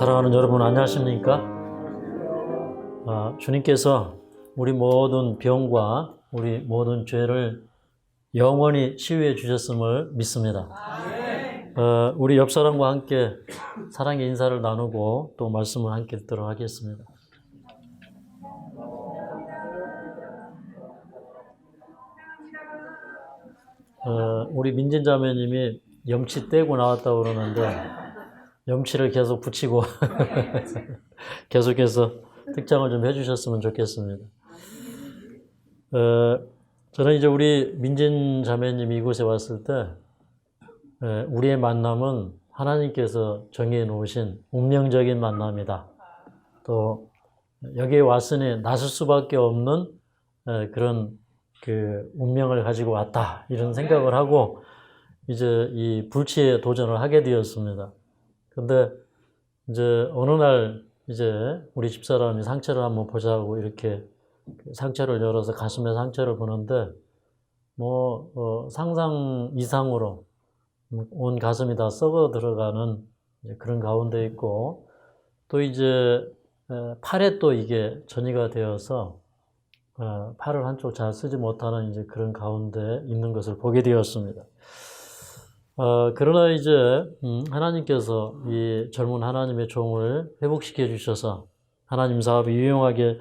사랑하는 여러분 안녕하십니까? 주님께서 우리 모든 병과 우리 모든 죄를 영원히 치유해 주셨음을 믿습니다. 우리 옆 사람과 함께 사랑의 인사를 나누고 또 말씀을 함께 듣도록 하겠습니다. 우리 민진 자매님이 염치 떼고 나왔다고 그러는데 염치를 계속 붙이고 계속해서 특장을 좀 해주셨으면 좋겠습니다. 저는 이제 우리 민진 자매님이 이곳에 왔을 때 우리의 만남은 하나님께서 정해 놓으신 운명적인 만남이다. 또 여기에 왔으니 나설 수밖에 없는 그런 그 운명을 가지고 왔다 이런 생각을 하고 이제 이 불치에 도전을 하게 되었습니다. 근데 이제 어느 날 이제 우리 집사람이 상처를 한번 보자고 이렇게 상처를 열어서 가슴에 상처를 보는데 상상 이상으로 온 가슴이 다 썩어 들어가는 그런 가운데 있고 또 이제 팔에 또 이게 전이가 되어서 팔을 한쪽 잘 쓰지 못하는 이제 그런 가운데 있는 것을 보게 되었습니다. 그러나 이제 하나님께서 이 젊은 하나님의 종을 회복시켜 주셔서 하나님 사업이 유용하게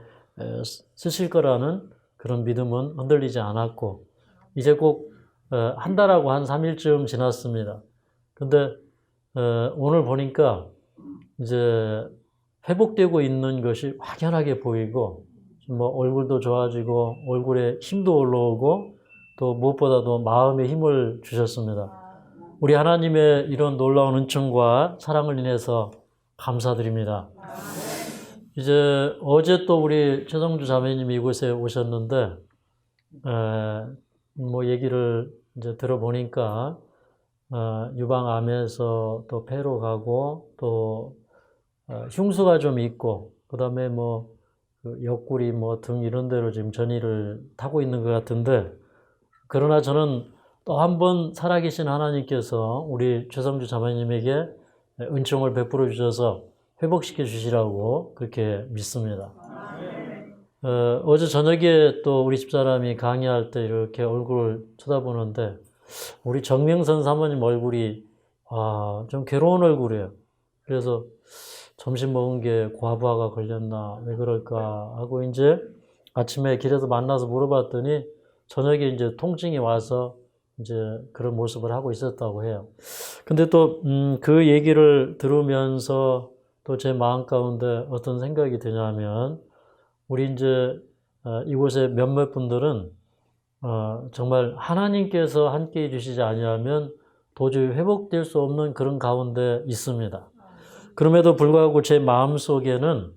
쓰실 거라는 그런 믿음은 흔들리지 않았고 이제 꼭 한 달하고 한 3일쯤 지났습니다. 근데 오늘 보니까 이제 회복되고 있는 것이 확연하게 보이고 얼굴도 좋아지고 얼굴에 힘도 올라오고 또 무엇보다도 마음에 힘을 주셨습니다. 우리 하나님의 이런 놀라운 은총과 사랑을 인해서 감사드립니다. 이제 어제 또 우리 최성주 자매님이 이곳에 오셨는데 얘기를 이제 들어보니까 유방암에서 또 폐로 가고 또 흉수가 좀 있고 그다음에 그 옆구리 등 이런 데로 지금 전이를 타고 있는 것 같은데 그러나 저는 또 한 번 살아계신 하나님께서 우리 최성주 자매님에게 은총을 베풀어 주셔서 회복시켜 주시라고 그렇게 믿습니다. 어제 저녁에 또 우리 집사람이 강의할 때 이렇게 얼굴을 쳐다보는데 우리 정명선 사모님 얼굴이 좀 괴로운 얼굴이에요. 그래서 점심 먹은 게 고아부화가 걸렸나 왜 그럴까 하고 이제 아침에 길에서 만나서 물어봤더니 저녁에 이제 통증이 와서 이제 그런 모습을 하고 있었다고 해요. 근데 또 그 얘기를 들으면서 또 제 마음 가운데 어떤 생각이 드냐면 우리 이제 이곳에 몇몇 분들은 정말 하나님께서 함께 해주시지 아니하면 도저히 회복될 수 없는 그런 가운데 있습니다. 그럼에도 불구하고 제 마음속에는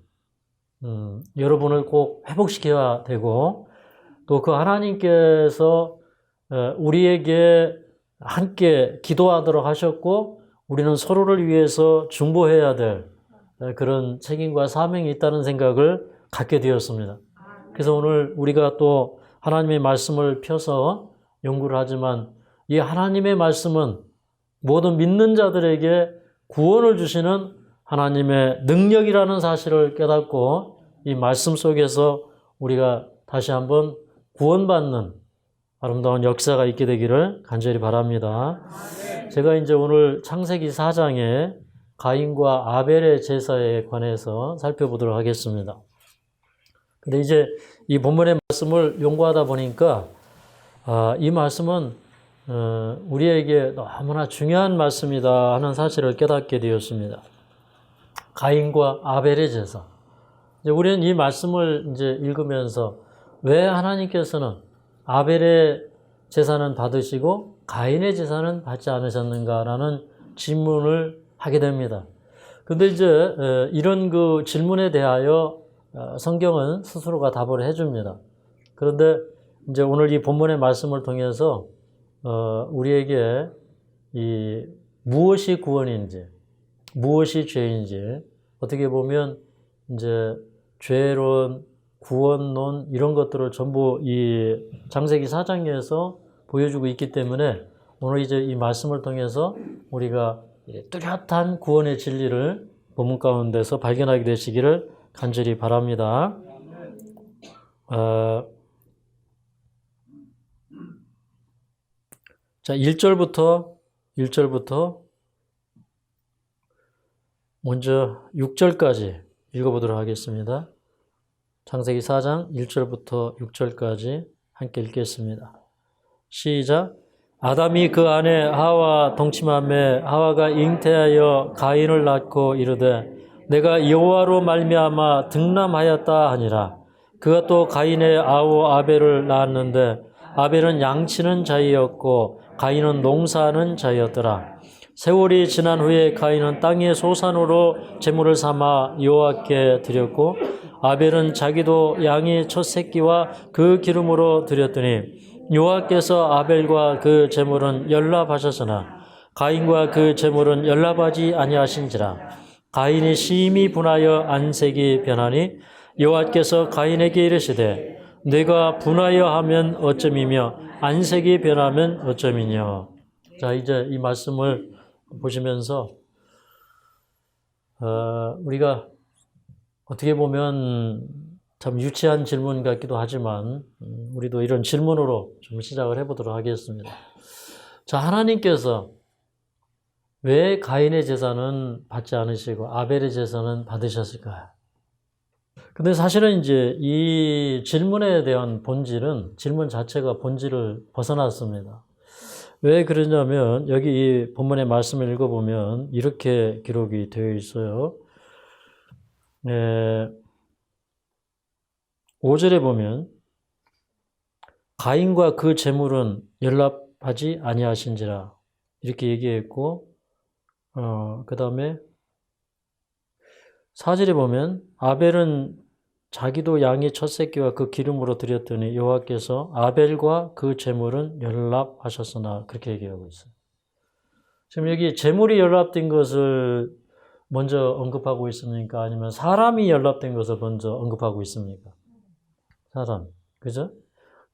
여러분을 꼭 회복시켜야 되고 또 그 하나님께서 우리에게 함께 기도하도록 하셨고 우리는 서로를 위해서 중보해야 될 그런 책임과 사명이 있다는 생각을 갖게 되었습니다. 그래서 오늘 우리가 또 하나님의 말씀을 펴서 연구를 하지만 이 하나님의 말씀은 모든 믿는 자들에게 구원을 주시는 하나님의 능력이라는 사실을 깨닫고 이 말씀 속에서 우리가 다시 한번 구원받는 아름다운 역사가 있게 되기를 간절히 바랍니다. 제가 이제 오늘 창세기 4장에 가인과 아벨의 제사에 관해서 살펴보도록 하겠습니다. 근데 이제 이 본문의 말씀을 연구하다 보니까 이 말씀은 우리에게 너무나 중요한 말씀이다 하는 사실을 깨닫게 되었습니다. 가인과 아벨의 제사. 이제 우리는 이 말씀을 이제 읽으면서 왜 하나님께서는 아벨의 제사는 받으시고 가인의 제사는 받지 않으셨는가라는 질문을 하게 됩니다. 근데 이제 이런 그 질문에 대하여 성경은 스스로가 답을 해줍니다. 그런데 이제 오늘 이 본문의 말씀을 통해서 우리에게 이 무엇이 구원인지, 무엇이 죄인지, 어떻게 보면 이제 죄론, 구원론 이런 것들을 전부 이 창세기 4장에서 보여주고 있기 때문에 오늘 이제 이 말씀을 통해서 우리가 뚜렷한 구원의 진리를 본문 가운데서 발견하게 되시기를 간절히 바랍니다. 자, 1절부터 먼저 6절까지 읽어보도록 하겠습니다. 창세기 4장 1절부터 6절까지 함께 읽겠습니다. 시작. 아담이 그 아내 하와 동침하매 하와가 잉태하여 가인을 낳고 이르되 내가 여호와로 말미암아 등남하였다 하니라. 그가 또 가인의 아우 아벨을 낳았는데 아벨은 양치는 자이었고 가인은 농사하는 자이었더라. 세월이 지난 후에 가인은 땅의 소산으로 제물을 삼아 여호와께 드렸고 아벨은 자기도 양의 첫 새끼와 그 기름으로 드렸더니 여호와께서 아벨과 그 제물은 연락하셨으나 가인과 그 제물은 연락하지 아니하신지라. 가인이 심히 분하여 안색이 변하니 여호와께서 가인에게 이르시되 네가 분하여 하면 어쩌이며 안색이 변하면 어쩌이냐. 자, 이제 이 말씀을 보시면서 우리가 어떻게 보면 참 유치한 질문 같기도 하지만 우리도 이런 질문으로 좀 시작을 해보도록 하겠습니다. 자, 하나님께서 왜 가인의 제사는 받지 않으시고 아벨의 제사는 받으셨을까요? 근데 사실은 이제 이 질문에 대한 본질은 질문 자체가 본질을 벗어났습니다. 왜 그러냐면 여기 이 본문의 말씀을 읽어보면 이렇게 기록이 되어 있어요. 5절에 보면 가인과 그 제물은 연락하지 아니하신지라 이렇게 얘기했고 그 다음에 4절에 보면 아벨은 자기도 양의 첫 새끼와 그 기름으로 드렸더니 여호와께서 아벨과 그 제물은 연락하셨으나 그렇게 얘기하고 있어요. 지금 여기 제물이 연락된 것을 먼저 언급하고 있습니까? 아니면 사람이 연락된 것을 먼저 언급하고 있습니까? 사람, 그죠?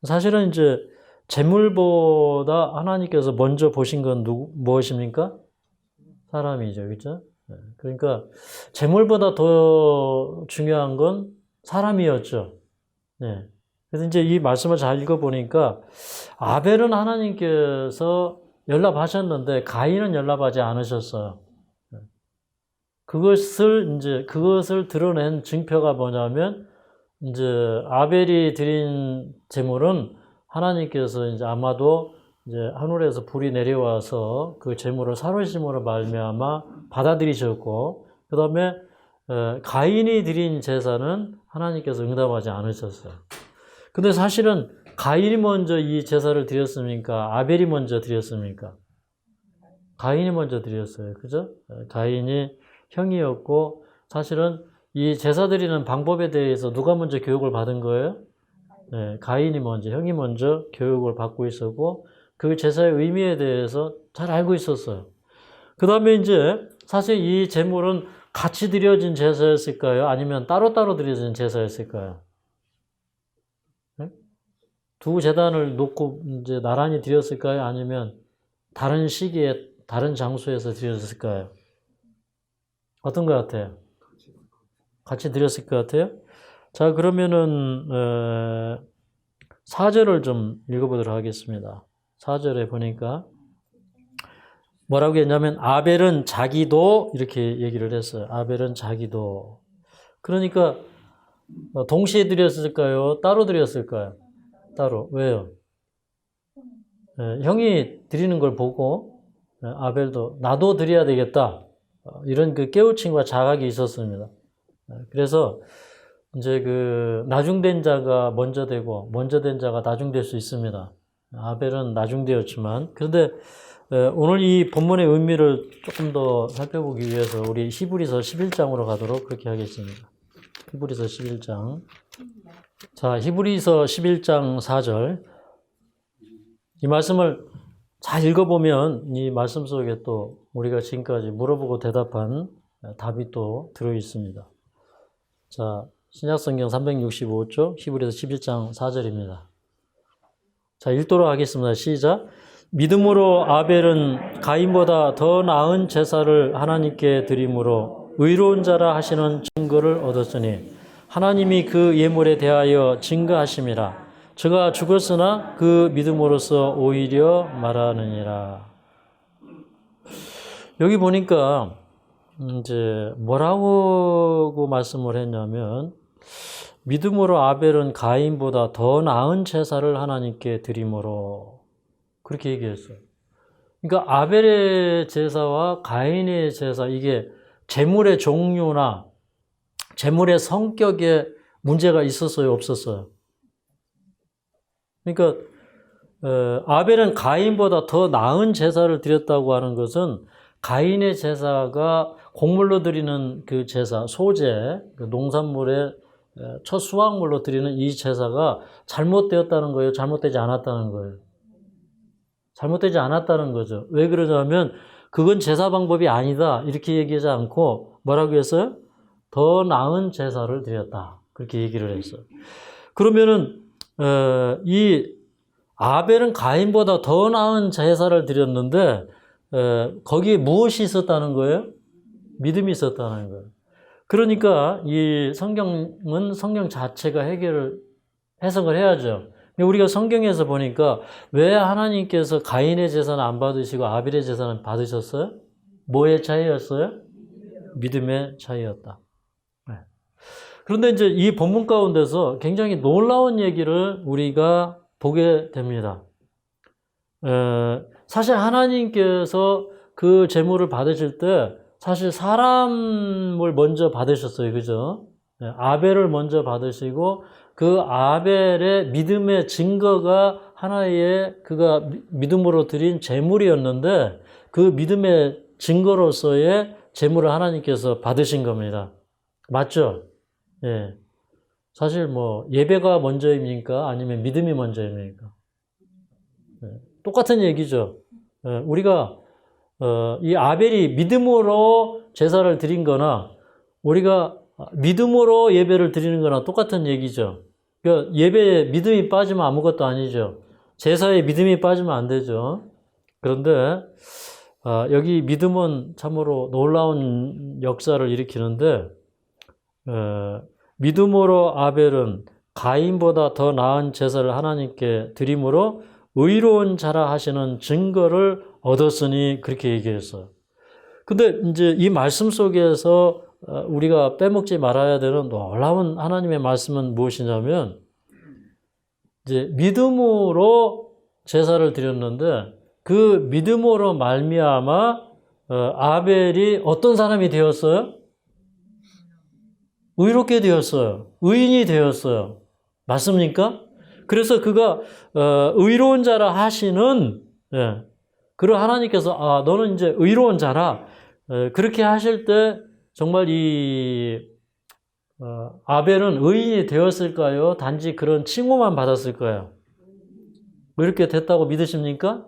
사실은 이제 제물보다 하나님께서 먼저 보신 건 무엇입니까? 사람이죠, 그죠? 그러니까 제물보다 더 중요한 건 사람이었죠. 네. 그래서 이제 이 말씀을 잘 읽어보니까 아벨은 하나님께서 연락하셨는데 가인은 연락하지 않으셨어요. 그것을 드러낸 증표가 뭐냐면 이제 아벨이 드린 제물은 하나님께서 이제 아마도 이제 하늘에서 불이 내려와서 그 제물을 살으심으로 말미암아 받아들이셨고, 그 다음에 가인이 드린 제사는 하나님께서 응답하지 않으셨어요. 근데 사실은 가인이 먼저 이 제사를 드렸습니까? 아벨이 먼저 드렸습니까? 가인이 먼저 드렸어요. 그죠? 가인이 형이었고, 사실은 이 제사 드리는 방법에 대해서 누가 먼저 교육을 받은 거예요? 네, 가인이 먼저, 형이 먼저 교육을 받고 있었고, 그 제사의 의미에 대해서 잘 알고 있었어요. 그 다음에 이제 사실 이 제물은 같이 드려진 제사였을까요? 아니면 따로따로 드려진 제사였을까요? 네? 두 제단을 놓고 이제 나란히 드렸을까요? 아니면 다른 시기에 다른 장소에서 드렸을까요? 어떤 것 같아요? 같이 드렸을 것 같아요? 자, 그러면은 4절을 좀 읽어보도록 하겠습니다. 4절에 보니까 뭐라고 했냐면 아벨은 자기도 이렇게 얘기를 했어요. 아벨은 자기도. 그러니까 동시에 드렸을까요? 따로 드렸을까요? 따로. 왜요? 형이 드리는 걸 보고 아벨도 나도 드려야 되겠다. 이런 그 깨우침과 자각이 있었습니다. 그래서 이제 그 나중된 자가 먼저 되고 먼저 된 자가 나중될 수 있습니다. 아벨은 나중되었지만, 그런데 오늘 이 본문의 의미를 조금 더 살펴보기 위해서 우리 히브리서 11장으로 가도록 그렇게 하겠습니다. 히브리서 11장. 자, 히브리서 11장 4절. 이 말씀을 잘 읽어보면 이 말씀 속에 또 우리가 지금까지 물어보고 대답한 답이 또 들어있습니다. 자, 신약성경 365쪽 히브리서 11장 4절입니다. 자, 읽도록 하겠습니다. 시작. 믿음으로 아벨은 가인보다 더 나은 제사를 하나님께 드림으로 의로운 자라 하시는 증거를 얻었으니 하나님이 그 예물에 대하여 증거하심이라. 저가 죽었으나 그 믿음으로써 오히려 말하느니라. 여기 보니까 이제 뭐라고 말씀을 했냐면 믿음으로 아벨은 가인보다 더 나은 제사를 하나님께 드림으로 그렇게 얘기했어요. 그러니까 아벨의 제사와 가인의 제사 이게 제물의 종류나 제물의 성격에 문제가 있었어요, 없었어요? 그러니까 아벨은 가인보다 더 나은 제사를 드렸다고 하는 것은 가인의 제사가 곡물로 드리는 그 제사, 소재, 그 농산물의 첫 수확물로 드리는 이 제사가 잘못되었다는 거예요? 잘못되지 않았다는 거예요? 잘못되지 않았다는 거죠. 왜 그러냐면 그건 제사 방법이 아니다 이렇게 얘기하지 않고 뭐라고 했어요? 더 나은 제사를 드렸다 그렇게 얘기를 했어요. 그러면은 이 아벨은 가인보다 더 나은 제사를 드렸는데 거기에 무엇이 있었다는 거예요? 믿음이 있었다는 거예요. 그러니까 이 성경은 성경 자체가 해석을 해야죠. 우리가 성경에서 보니까 왜 하나님께서 가인의 제사는 안 받으시고 아벨의 제사는 받으셨어요? 뭐의 차이였어요? 믿음의 차이였다. 네. 그런데 이제 이 본문 가운데서 굉장히 놀라운 얘기를 우리가 보게 됩니다. 사실 하나님께서 그 제물을 받으실 때 사실 사람을 먼저 받으셨어요. 그죠? 아벨을 먼저 받으시고 그 아벨의 믿음의 증거가 하나의 그가 믿음으로 드린 제물이었는데 그 믿음의 증거로서의 제물을 하나님께서 받으신 겁니다. 맞죠? 예. 사실 뭐 예배가 먼저입니까? 아니면 믿음이 먼저입니까? 예. 똑같은 얘기죠. 예. 우리가 이 아벨이 믿음으로 제사를 드린 거나 우리가 믿음으로 예배를 드리는 거나 똑같은 얘기죠. 그러니까 예배에 믿음이 빠지면 아무것도 아니죠. 제사에 믿음이 빠지면 안 되죠. 그런데 여기 믿음은 참으로 놀라운 역사를 일으키는데 믿음으로 아벨은 가인보다 더 나은 제사를 하나님께 드림으로 의로운 자라 하시는 증거를 얻었으니 그렇게 얘기했어요. 근데 이제 이 말씀 속에서 우리가 빼먹지 말아야 되는 놀라운 하나님의 말씀은 무엇이냐면 이제 믿음으로 제사를 드렸는데 그 믿음으로 말미암아 아벨이 어떤 사람이 되었어요? 의롭게 되었어요. 의인이 되었어요. 맞습니까? 그래서 그가 의로운 자라 하시는 그런 하나님께서 너는 이제 의로운 자라 그렇게 하실 때 정말 이 아벨은 의인이 되었을까요? 단지 그런 칭호만 받았을까요? 이렇게 됐다고 믿으십니까?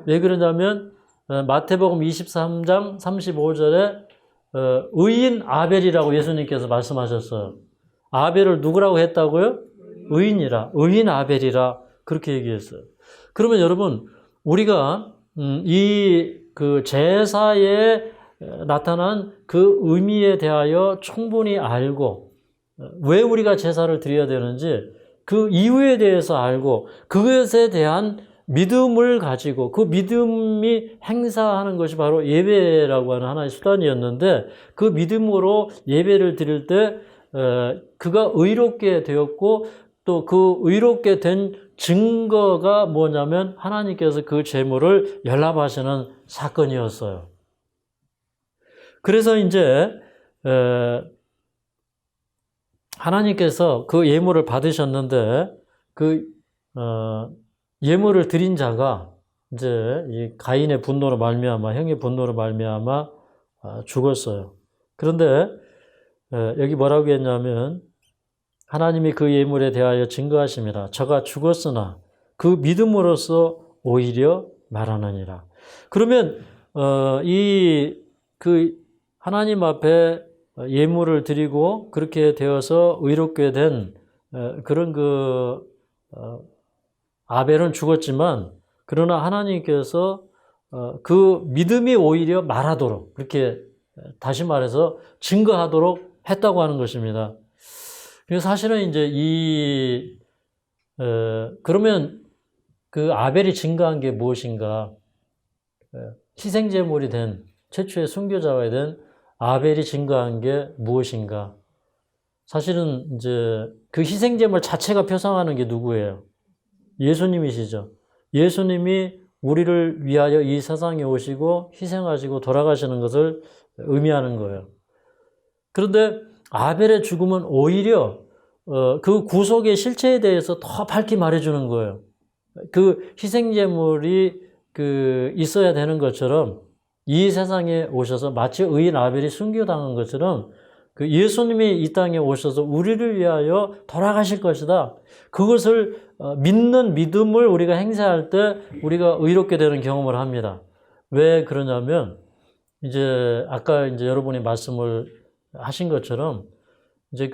왜 그러냐면 마태복음 23장 35절에 의인 아벨이라고 예수님께서 말씀하셨어요. 아벨을 누구라고 했다고요? 의인이라, 의인 아벨이라 그렇게 얘기했어요. 그러면 여러분 우리가 이 그 제사에 나타난 그 의미에 대하여 충분히 알고 왜 우리가 제사를 드려야 되는지 그 이유에 대해서 알고 그것에 대한 믿음을 가지고 그 믿음이 행사하는 것이 바로 예배라고 하는 하나의 수단이었는데 그 믿음으로 예배를 드릴 때 그가 의롭게 되었고 또 그 의롭게 된 증거가 뭐냐면 하나님께서 그 제물을 연락하시는 사건이었어요. 그래서 이제 하나님께서 그 예물을 받으셨는데 그 예물을 드린 자가 이제 이 가인의 분노로 말미암아 형의 분노로 말미암아 죽었어요. 그런데 여기 뭐라고 했냐면 하나님이 그 예물에 대하여 증거하심이라 저가 죽었으나 그 믿음으로써 오히려 말하느니라. 그러면 이 그 하나님 앞에 예물을 드리고 그렇게 되어서 의롭게 된 그런 그 아벨은 죽었지만 그러나 하나님께서 그 믿음이 오히려 말하도록 그렇게 다시 말해서 증거하도록 했다고 하는 것입니다. 그래서 사실은 이제 그러면 그 아벨이 증거한 게 무엇인가? 희생제물이 된 최초의 순교자가 된 아벨이 증거한 게 무엇인가? 사실은 이제 그 희생제물 자체가 표상하는 게 누구예요? 예수님이시죠. 예수님이 우리를 위하여 이 세상에 오시고 희생하시고 돌아가시는 것을 의미하는 거예요. 그런데 아벨의 죽음은 오히려 그 구속의 실체에 대해서 더 밝히 말해주는 거예요. 그 희생제물이 있어야 되는 것처럼 이 세상에 오셔서 마치 의인 아벨이 순교당한 것처럼 그 예수님이 이 땅에 오셔서 우리를 위하여 돌아가실 것이다. 그것을 믿는 믿음을 우리가 행사할 때 우리가 의롭게 되는 경험을 합니다. 왜 그러냐면 이제 아까 이제 여러분이 말씀을 하신 것처럼 이제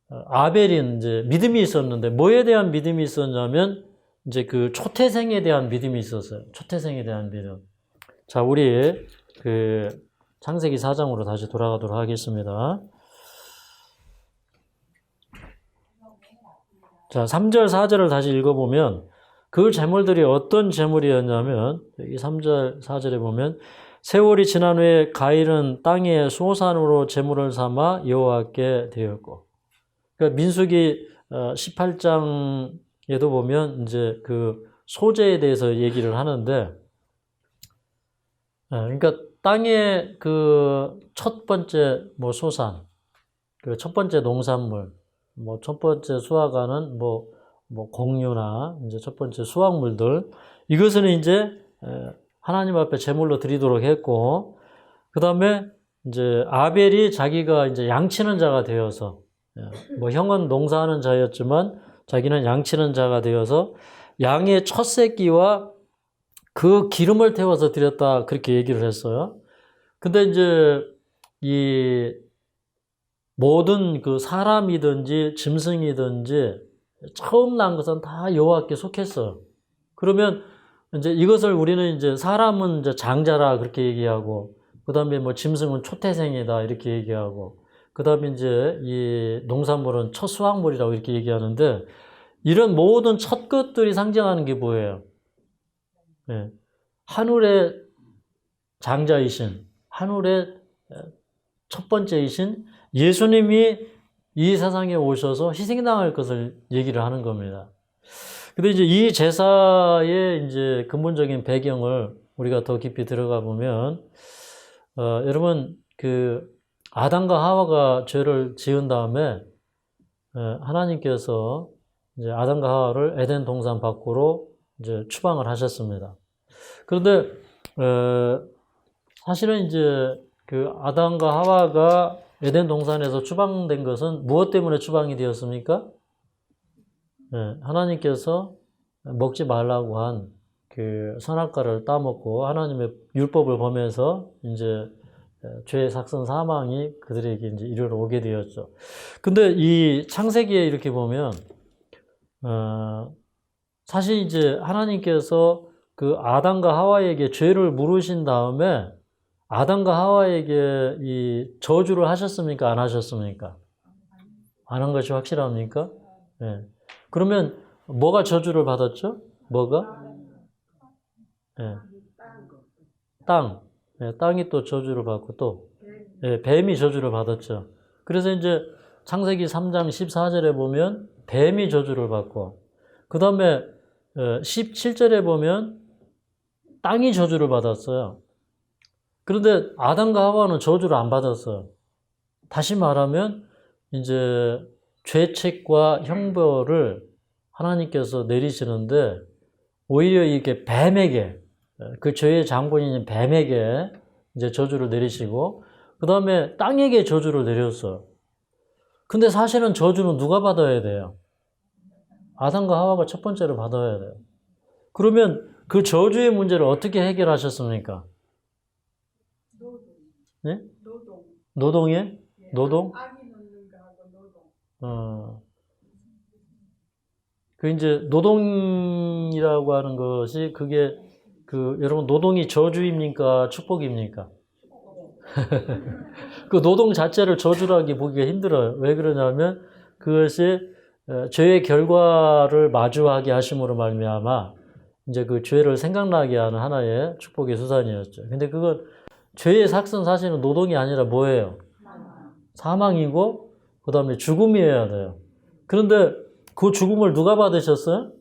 아벨이 이제 믿음이 있었는데 뭐에 대한 믿음이 있었냐면 이제 그 초태생에 대한 믿음이 있었어요. 초태생에 대한 믿음. 자, 우리 창세기 4장으로 다시 돌아가도록 하겠습니다. 자, 3절, 4절을 다시 읽어보면 그 제물들이 어떤 제물이었냐면 여기 3절, 4절에 보면 세월이 지난 후에 가일은 땅의 소산으로 제물을 삼아 여호와께 드렸고, 그러니까 민수기 18장에도 보면 이제 그 소재에 대해서 얘기를 하는데, 그러니까 땅의 그 첫 번째 뭐 소산, 그 첫 번째 농산물, 뭐 첫 번째 수확하는 뭐 곡류나 이제 첫 번째 수확물들, 이것은 이제 하나님 앞에 제물로 드리도록 했고, 그 다음에 이제 아벨이 자기가 이제 양치는 자가 되어서, 뭐 형은 농사하는 자였지만 자기는 양치는 자가 되어서 양의 첫 새끼와 그 기름을 태워서 드렸다, 그렇게 얘기를 했어요. 근데 이제 이 모든 그 사람이든지 짐승이든지 처음 난 것은 다 여호와께 속했어요. 그러면 이제 이것을 우리는 이제 사람은 이제 장자라 그렇게 얘기하고, 그 다음에 뭐 짐승은 초태생이다 이렇게 얘기하고, 그 다음에 이제 이 농산물은 첫 수확물이라고 이렇게 얘기하는데, 이런 모든 첫 것들이 상징하는 게 뭐예요? 네. 하늘의 장자이신, 하늘의 첫 번째이신 예수님이 이 세상에 오셔서 희생당할 것을 얘기를 하는 겁니다. 근데 이제 이 제사의 이제 근본적인 배경을 우리가 더 깊이 들어가 보면, 여러분, 아담과 하와가 죄를 지은 다음에, 하나님께서 이제 아담과 하와를 에덴 동산 밖으로 이제 추방을 하셨습니다. 그런데, 사실은 이제 아담과 하와가 에덴 동산에서 추방된 것은 무엇 때문에 추방이 되었습니까? 하나님께서 먹지 말라고 한 선악과를 따먹고 하나님의 율법을 범해서 이제 죄의 삭선 사망이 그들에게 이제 이르러 오게 되었죠. 근데 이 창세기에 이렇게 보면, 사실 이제 하나님께서 아담과 하와에게 죄를 물으신 다음에 아담과 하와에게 이 저주를 하셨습니까? 안 하셨습니까? 안 한 것이 확실합니까? 네. 그러면 뭐가 저주를 받았죠? 뭐가? 네. 땅. 네, 땅이 또 저주를 받고 또 뱀이 저주를 받았죠. 그래서 이제 창세기 3장 14절에 보면 뱀이 저주를 받고, 그 다음에 17절에 보면 땅이 저주를 받았어요. 그런데 아담과 하와는 저주를 안 받았어요. 다시 말하면 이제 죄책과 형벌을 하나님께서 내리시는데 오히려 이렇게 뱀에게, 그 죄의 장본인인 뱀에게 이제 저주를 내리시고, 그 다음에 땅에게 저주를 내렸어요. 근데 사실은 저주는 누가 받아야 돼요? 아담과 하와가 첫 번째로 받아야 돼요. 그러면 그 저주의 문제를 어떻게 해결하셨습니까? 네? 노동에? 노동? 이제 노동이라고 하는 것이 그게 여러분 노동이 저주입니까? 축복입니까? 그 노동 자체를 저주라기 보기가 힘들어요. 왜 그러냐면 그것이 죄의 결과를 마주하게 하심으로 말미암아 이제 그 죄를 생각나게 하는 하나의 축복의 수단이었죠. 근데 그건 죄의 삭선 사실은 노동이 아니라 뭐예요? 사망이고 그다음에 죽음이어야 돼요. 그런데 그 죽음을 누가 받으셨어요?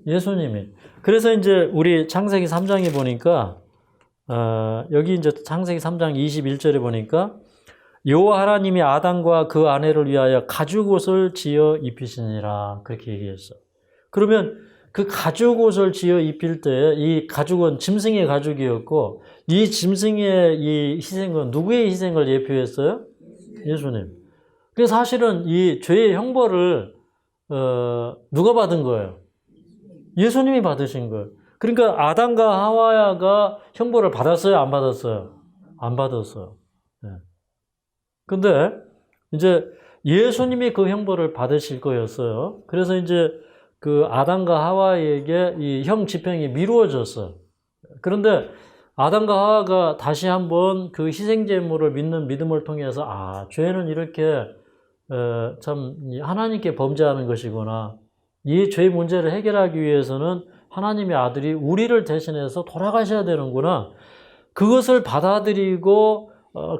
예수님이. 그래서 이제 우리 창세기 3장에 보니까 여기 이제 창세기 3장 21절에 보니까 여호와 하나님이 아담과 그 아내를 위하여 가죽옷을 지어 입히시니라 그렇게 얘기했어. 그러면 그 가죽옷을 지어 입힐 때 이 가죽은 짐승의 가죽이었고 이 짐승의 이 희생은 누구의 희생을 예표했어요? 예수님. 그래서 사실은 이 죄의 형벌을 누가 받은 거예요? 예수님이 받으신 거예요. 그러니까 아담과 하와가 형벌을 받았어요? 안 받았어요? 안 받았어요. 네. 근데 이제 예수님이 그 형벌을 받으실 거였어요. 그래서 이제 그 아담과 하와에게 이 형 집행이 미루어졌어요. 그런데 아담과 하와가 다시 한번 그 희생제물을 믿는 믿음을 통해서 죄는 이렇게 참 하나님께 범죄하는 것이구나. 이 죄 문제를 해결하기 위해서는 하나님의 아들이 우리를 대신해서 돌아가셔야 되는구나. 그것을 받아들이고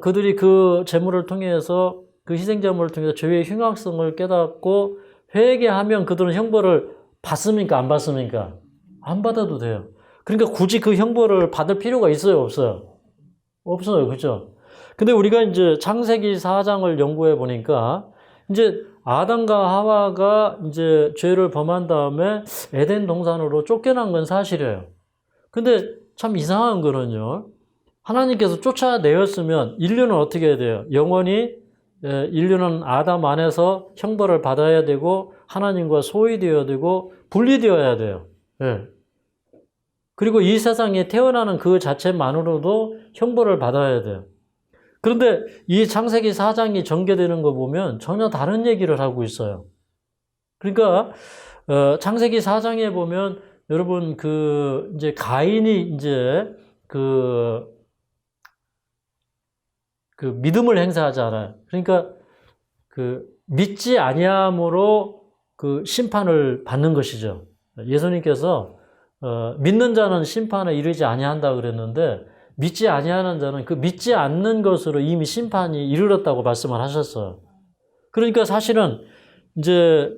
그들이 그 제물을 통해서 그 희생제물을 통해서 죄의 흉악성을 깨닫고 회개하면 그들은 형벌을 받습니까? 안 받습니까? 안 받아도 돼요. 그러니까 굳이 그 형벌을 받을 필요가 있어요? 없어요? 없어요. 그죠? 근데 우리가 이제 창세기 4장을 연구해 보니까 이제 아담과 하와가 이제 죄를 범한 다음에 에덴 동산으로 쫓겨난 건 사실이에요. 근데 참 이상한 거는요. 하나님께서 쫓아내었으면 인류는 어떻게 해야 돼요? 영원히 인류는 아담 안에서 형벌을 받아야 되고 하나님과 소외되어야 되고 분리되어야 돼요. 네. 그리고 이 세상에 태어나는 그 자체만으로도 형벌을 받아야 돼요. 그런데 이 창세기 4장이 전개되는 거 보면 전혀 다른 얘기를 하고 있어요. 그러니까 창세기 4장에 보면 여러분 이제 가인이 이제 그 믿음을 행사하잖아요. 그러니까 믿지 아니함으로 그 심판을 받는 것이죠. 예수님께서 믿는 자는 심판에 이르지 아니한다 그랬는데 믿지 아니하는 자는 그 믿지 않는 것으로 이미 심판이 이르렀다고 말씀을 하셨어요. 그러니까 사실은 이제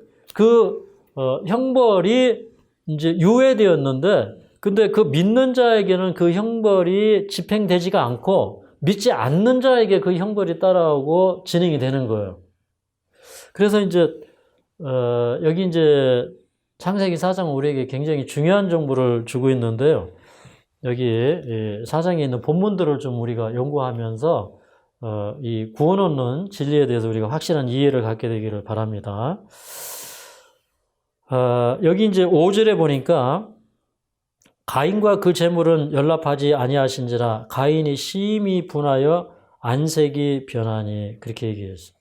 형벌이 이제 유예되었는데 근데 그 믿는 자에게는 그 형벌이 집행되지가 않고 믿지 않는 자에게 그 형벌이 따라오고 진행이 되는 거예요. 그래서 이제 여기 이제 창세기 4장은 우리에게 굉장히 중요한 정보를 주고 있는데요. 여기 4장에 있는 본문들을 좀 우리가 연구하면서 이 구원 얻는 진리에 대해서 우리가 확실한 이해를 갖게 되기를 바랍니다. 여기 이제 5절에 보니까 가인과 그 재물은 연락하지 아니하신지라 가인이 심히 분하여 안색이 변하니 그렇게 얘기했어요.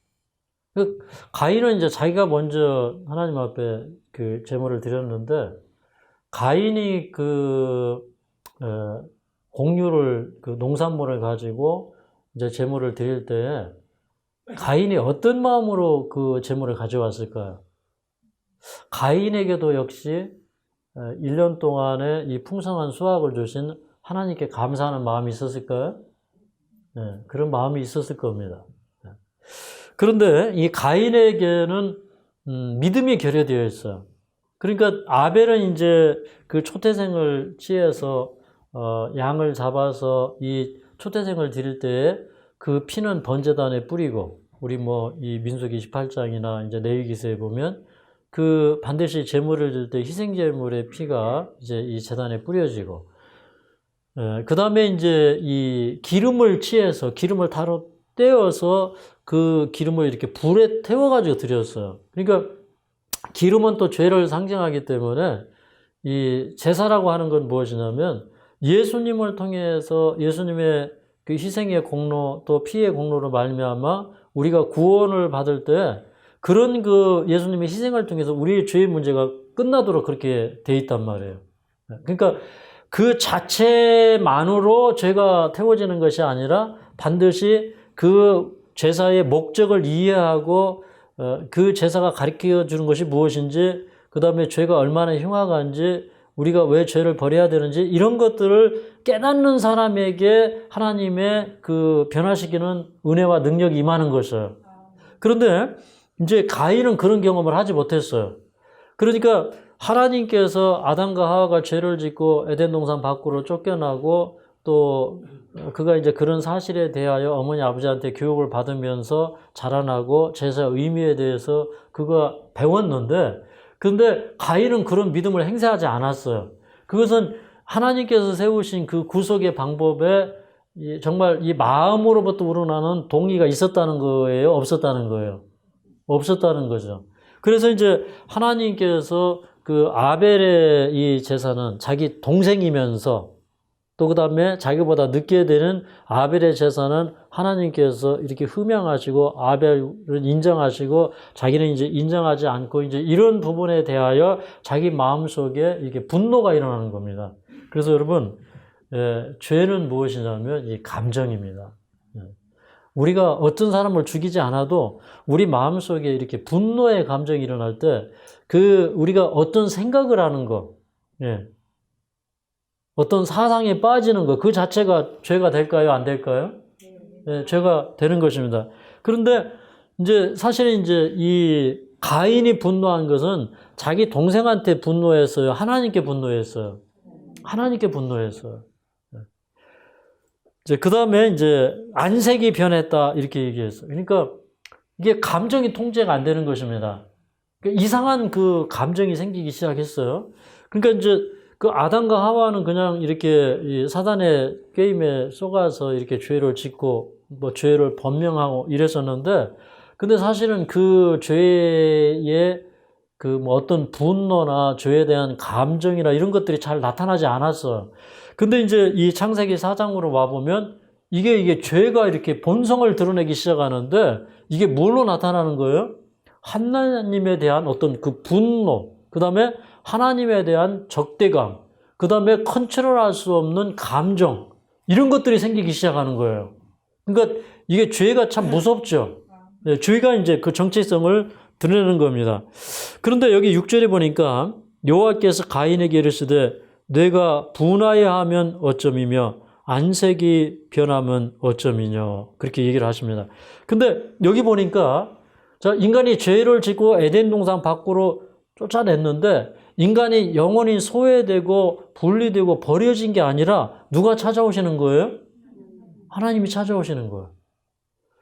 가인은 이제 자기가 먼저 하나님 앞에 그 재물을 드렸는데 가인이 공유를 농산물을 가지고 이제 제물을 드릴 때 가인이 어떤 마음으로 그 제물을 가져왔을까요? 가인에게도 역시 1년 동안에 이 풍성한 수확을 주신 하나님께 감사하는 마음이 있었을까요? 네, 그런 마음이 있었을 겁니다. 그런데 이 가인에게는 믿음이 결여되어 있어요. 그러니까 아벨은 이제 그 초태생을 취해서 양을 잡아서 이 초태생을 드릴 때에 그 피는 번제단에 뿌리고 우리 이 민수기 28장이나 이제 레위기서에 보면 그 반드시 제물을 드릴 때 희생제물의 피가 이제 이 제단에 뿌려지고 그 다음에 이제 이 기름을 취해서 기름을 타로 떼어서 그 기름을 이렇게 불에 태워가지고 드렸어요. 그러니까 기름은 또 죄를 상징하기 때문에 이 제사라고 하는 건 무엇이냐면 예수님을 통해서 예수님의 그 희생의 공로 또 피의 공로로 말미암아 우리가 구원을 받을 때 그런 그 예수님의 희생을 통해서 우리의 죄의 문제가 끝나도록 그렇게 돼 있단 말이에요. 그러니까 그 자체만으로 죄가 태워지는 것이 아니라 반드시 그 제사의 목적을 이해하고 그 제사가 가르쳐 주는 것이 무엇인지, 그 다음에 죄가 얼마나 흉악한지, 우리가 왜 죄를 버려야 되는지, 이런 것들을 깨닫는 사람에게 하나님의 그 변화시키는 은혜와 능력이 임하는 것이에요. 그런데 이제 가인은 그런 경험을 하지 못했어요. 그러니까 하나님께서 아담과 하와가 죄를 짓고 에덴 동산 밖으로 쫓겨나고, 또 그가 이제 그런 사실에 대하여 어머니 아버지한테 교육을 받으면서 자라나고 제사의 의미에 대해서 그가 배웠는데, 그런데 가인은 그런 믿음을 행사하지 않았어요. 그것은 하나님께서 세우신 그 구속의 방법에 정말 이 마음으로부터 우러나는 동의가 있었다는 거예요? 없었다는 거예요? 없었다는 거죠. 그래서 이제 하나님께서 그 아벨의 이 제사는 자기 동생이면서, 또 그 다음에 자기보다 늦게 되는 아벨의 제사는 하나님께서 이렇게 흠양하시고 아벨을 인정하시고 자기는 이제 인정하지 않고, 이제 이런 부분에 대하여 자기 마음속에 이게 분노가 일어나는 겁니다. 그래서 여러분, 죄는 무엇이냐면 이 감정입니다. 우리가 어떤 사람을 죽이지 않아도 우리 마음속에 이렇게 분노의 감정이 일어날 때, 우리가 어떤 생각을 하는 거, 어떤 사상에 빠지는 것, 그 자체가 죄가 될까요? 안 될까요? 네, 죄가 되는 것입니다. 그런데 이제 사실은 이제 이 가인이 분노한 것은 자기 동생한테 분노했어요? 하나님께 분노했어요? 하나님께 분노했어요. 이제 그 다음에 이제 안색이 변했다 이렇게 얘기했어요. 그러니까 이게 감정이 통제가 안 되는 것입니다. 그러니까 이상한 그 감정이 생기기 시작했어요. 그러니까 이제 그 아담과 하와는 그냥 이렇게 이 사단의 게임에 속아서 이렇게 죄를 짓고 뭐 죄를 번명하고 이랬었는데, 근데 사실은 그 죄의 그 뭐 어떤 분노나 죄에 대한 감정이나 이런 것들이 잘 나타나지 않았어요. 근데 이제 이 창세기 4장으로 와보면 이게 죄가 이렇게 본성을 드러내기 시작하는데, 이게 뭘로 나타나는 거예요? 하나님에 대한 어떤 그 분노, 그 다음에 하나님에 대한 적대감, 그 다음에 컨트롤할 수 없는 감정, 이런 것들이 생기기 시작하는 거예요. 그러니까 이게 죄가 참 무섭죠. 죄가 이제 그 정체성을 드러내는 겁니다. 그런데 여기 6절에 보니까 여호와께서 가인에게 이르시되 내가 분하여 하면 어쩌이며 안색이 변하면 어쩌이뇨, 그렇게 얘기를 하십니다. 근데 여기 보니까 자, 인간이 죄를 짓고 에덴 동산 밖으로 쫓아냈는데 인간이 영원히 소외되고 분리되고 버려진 게 아니라 누가 찾아오시는 거예요? 하나님이 찾아오시는 거예요.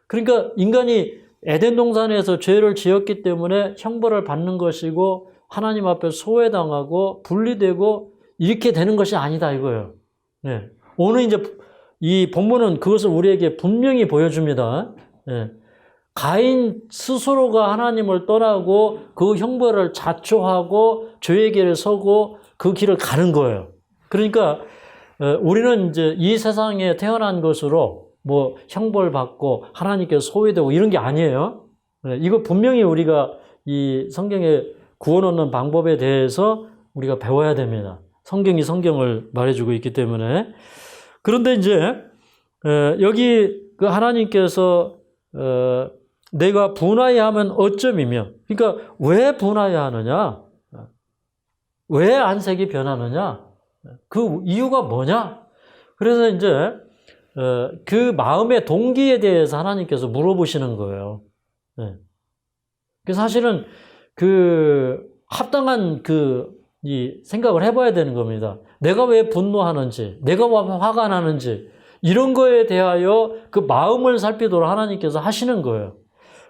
그러니까 인간이 에덴 동산에서 죄를 지었기 때문에 형벌을 받는 것이고 하나님 앞에 소외당하고 분리되고 이렇게 되는 것이 아니다 이거예요. 네. 오늘 이제 이 본문은 그것을 우리에게 분명히 보여줍니다. 네. 가인 스스로가 하나님을 떠나고 그 형벌을 자초하고 죄의 길에 서고 그 길을 가는 거예요. 그러니까 우리는 이제 이 세상에 태어난 것으로 뭐 형벌 받고 하나님께 소외되고 이런 게 아니에요. 이거 분명히 우리가 이 성경에 구원 얻는 방법에 대해서 우리가 배워야 됩니다. 성경이 성경을 말해주고 있기 때문에. 그런데 이제 여기 그 하나님께서 내가 분하여 하면 어쩌이며, 그러니까 왜 분하여 하느냐? 왜 안색이 변하느냐? 그 이유가 뭐냐? 그래서 이제 그 마음의 동기에 대해서 하나님께서 물어보시는 거예요. 네. 사실은 그 합당한 이 생각을 해봐야 되는 겁니다. 내가 왜 분노하는지, 내가 왜 화가 나는지, 이런 거에 대하여 그 마음을 살피도록 하나님께서 하시는 거예요.